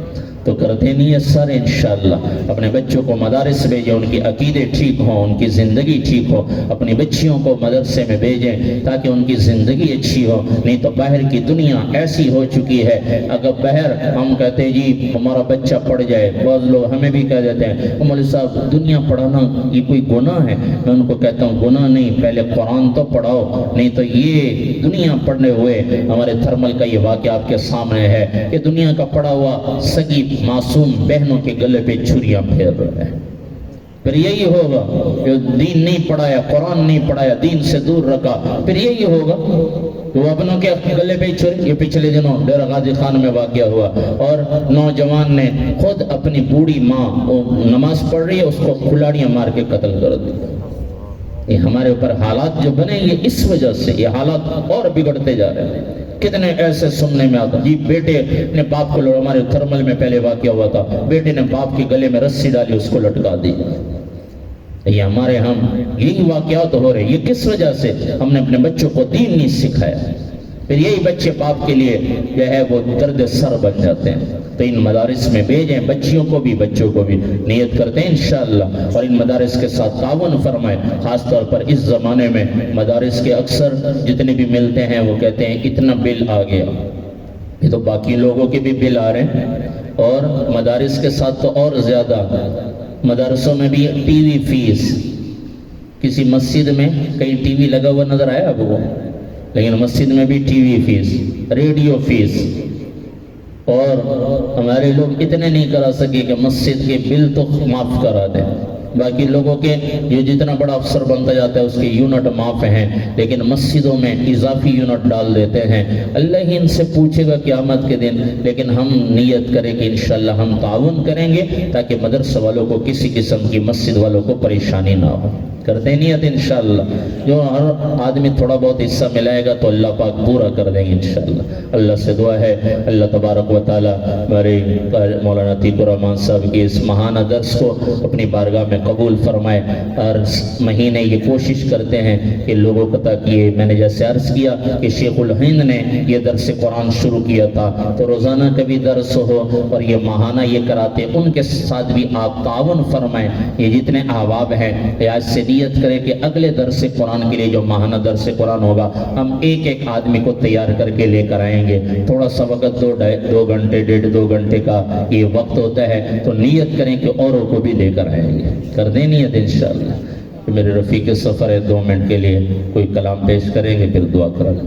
Speaker 1: تو کرتے نہیں ہے سارے انشاءاللہ۔ اپنے بچوں کو مدارس بھیجیں، ان کی عقیدے ٹھیک ہوں، ان کی زندگی ٹھیک ہو، اپنی بچیوں کو مدرسے میں بھیجیں تاکہ ان کی زندگی اچھی ہو۔ نہیں تو باہر کی دنیا ایسی ہو چکی ہے، اگر باہر ہم کہتے ہیں جی ہمارا بچہ پڑھ جائے، بعض لوگ ہمیں بھی کہہ دیتے ہیں مولوی صاحب دنیا پڑھانا یہ کوئی گناہ ہے؟ میں ان کو کہتا ہوں گناہ نہیں، پہلے قرآن تو پڑھاؤ، نہیں تو یہ دنیا پڑھنے ہوئے ہمارے تھرمل کا یہ واقعہ آپ کے سامنے ہے کہ دنیا کا پڑھا ہوا سگی معصوم بہنوں کے گلے پہ چھریاں پھیر رہے ہیں۔ پھر یہی ہوگا جو دین نہیں پڑھایا، قرآن نہیں پڑھایا، دین سے دور رکھا، پھر یہی ہوگا وہ اپنوں کے گلے پہ چھری۔ یہ پچھلے دنوں ڈیرہ غازی خان میں واقعہ ہوا اور نوجوان نے خود اپنی بوڑھی ماں نماز پڑھ رہی ہے اس کو کھلاڑیاں مار کے قتل کر دی۔ یہ ہمارے اوپر حالات جو بنے یہ اس وجہ سے، یہ حالات اور بگڑتے جا رہے ہیں۔ کتنے ایسے سننے میں آتا جی بیٹے نے باپ کو، ہمارے تھرمل میں پہلے واقعہ ہوا تھا، بیٹے نے باپ کے گلے میں رسی ڈالی اس کو لٹکا دی۔ یہ ہمارے ہم یہی واقعات ہو رہے ہیں۔ یہ کس وجہ سے؟ ہم نے اپنے بچوں کو دین نہیں سکھایا، پھر یہی بچے باپ کے لیے جو ہے وہ درد سر بن جاتے ہیں۔ تو ان مدارس میں بھیجیں، بچیوں کو بھی بچوں کو بھی، نیت کرتے ہیں انشاءاللہ، اور ان مدارس کے ساتھ تعاون فرمائیں۔ خاص طور پر اس زمانے میں مدارس کے اکثر جتنے بھی ملتے ہیں وہ کہتے ہیں اتنا بل آ گیا، یہ تو باقی لوگوں کے بھی بل آ رہے ہیں، اور مدارس کے ساتھ تو اور زیادہ۔ مدارسوں میں بھی ٹی وی فیس، کسی مسجد میں کہیں ٹی وی لگا ہوا نظر آیا آپ کو؟ لیکن مسجد میں بھی T V face, radio face, اور ہمارے لوگ اتنے نہیں کرا سکے کہ مسجد کے بل تو معاف کرا دیں۔ باقی لوگوں کے یہ جتنا بڑا افسر بنتا جاتا ہے اس کے یونٹ معاف ہیں، لیکن مسجدوں میں اضافی یونٹ ڈال دیتے ہیں۔ اللہ ہی ان سے پوچھے گا قیامت کے دن، لیکن ہم نیت کریں کہ انشاءاللہ ہم تعاون کریں گے تاکہ مدرسہ والوں کو کسی قسم کی، مسجد والوں کو پریشانی نہ ہو۔ کرتے نیت انشاءاللہ، جو ہر آدمی تھوڑا بہت حصہ ملائے گا تو اللہ پاک پورا کر دیں گے انشاءاللہ۔ اللہ سے دعا ہے اللہ تبارک و تعالی ہمارے مولانا عتیق الرحمان صاحب کی اس ماہانہ درس کو اپنی بارگاہ میں قبول فرمائے. ہر مہینے یہ کوشش کرتے ہیں کہ لوگوں کو تک یہ میں نے جیسے عرض کیا کہ شیخ الہند نے یہ درس قرآن شروع کیا تھا تو روزانہ کبھی درس ہو اور یہ ماہانہ یہ کراتے, ان کے ساتھ بھی آپ تعاون فرمائیں. یہ جتنے احباب ہیں آج سے نیت کریں کہ اگلے درس قرآن کے لیے جو ماہانہ درس قرآن ہوگا ہم ایک ایک آدمی کو تیار کر کے لے کر آئیں گے. تھوڑا سا وقت 2 گھنٹے 1.5-2 گھنٹے کا یہ وقت ہوتا ہے تو نیت کریں کہ اوروں کو بھی لے کر آئیں گے. کر دیں نیت انشاءاللہ. میرے رفیق سفر ہے 2 منٹ کے لیے کوئی کلام پیش کریں گے پھر دعا کریں.